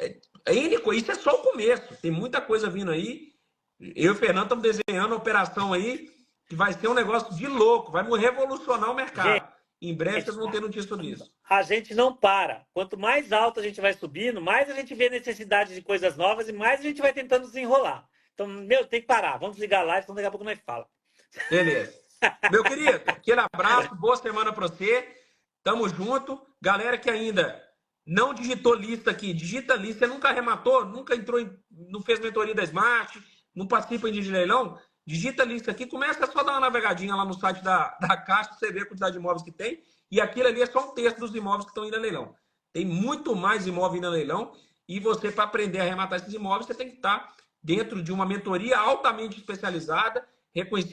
isso é só o começo. Tem muita coisa vindo aí. Eu e o Fernando estamos desenhando uma operação aí que vai ser um negócio de louco, vai revolucionar o mercado. Em breve vocês vão ter notícia sobre isso. A gente não para. Quanto mais alto a gente vai subindo, mais a gente vê necessidade de coisas novas e mais a gente vai tentando desenrolar. Então, tem que parar. Vamos ligar a live, senão daqui a pouco nós fala. Beleza. Meu querido, aquele abraço, boa semana para você. Tamo junto. Galera que ainda não digitou lista aqui, digita lista. Você nunca arrematou, nunca entrou, não fez mentoria da Smart, não participa em dia de leilão? Digita a lista aqui, começa só a dar uma navegadinha lá no site da Caixa, pra você ver a quantidade de imóveis que tem. E aquilo ali é só um terço dos imóveis que estão indo a leilão. Tem muito mais imóvel indo a leilão. E você, para aprender a arrematar esses imóveis, você tem que estar dentro de uma mentoria altamente especializada,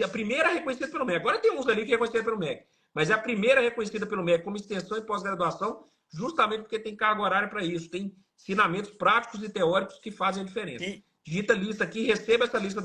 a primeira reconhecida pelo MEC. Agora tem uns ali que é reconhecida pelo MEC. Mas é a primeira reconhecida pelo MEC como extensão e pós-graduação, justamente porque tem carga horária para isso. Tem ensinamentos práticos e teóricos que fazem a diferença. Digita a lista aqui, receba essa lista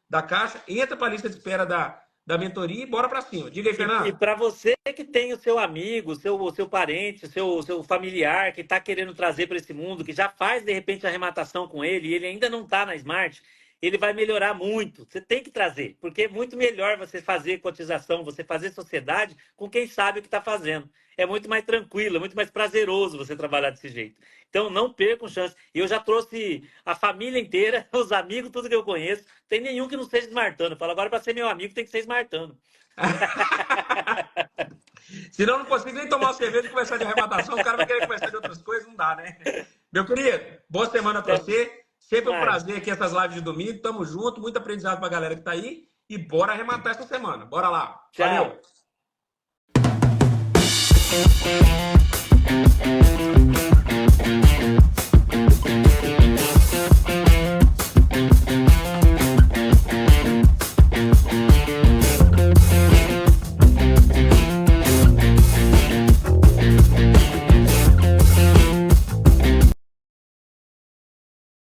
da Caixa, entra para a lista de espera da mentoria e bora para cima. Diga aí, Fernando. E para você que tem o seu amigo, o seu parente, o seu familiar que está querendo trazer para esse mundo, que já faz, de repente, a arrematação com ele e ele ainda não está na Smart, ele vai melhorar muito. Você tem que trazer, porque é muito melhor você fazer cotização, você fazer sociedade com quem sabe o que está fazendo. É muito mais tranquilo, é muito mais prazeroso você trabalhar desse jeito. Então, não percam chance. Eu já trouxe a família inteira, os amigos, tudo que eu conheço. Não tem nenhum que não seja smartando. Eu falo, agora, para ser meu amigo, tem que ser smartando. Senão não consigo nem tomar uma cerveja e conversar de arrematação. O cara vai querer conversar de outras coisas, não dá, né? Meu querido, boa semana para você. Sempre um prazer aqui essas lives de domingo. Tamo junto. Muito aprendizado pra galera que tá aí. E bora arrematar essa semana. Bora lá. Tchau. Valeu.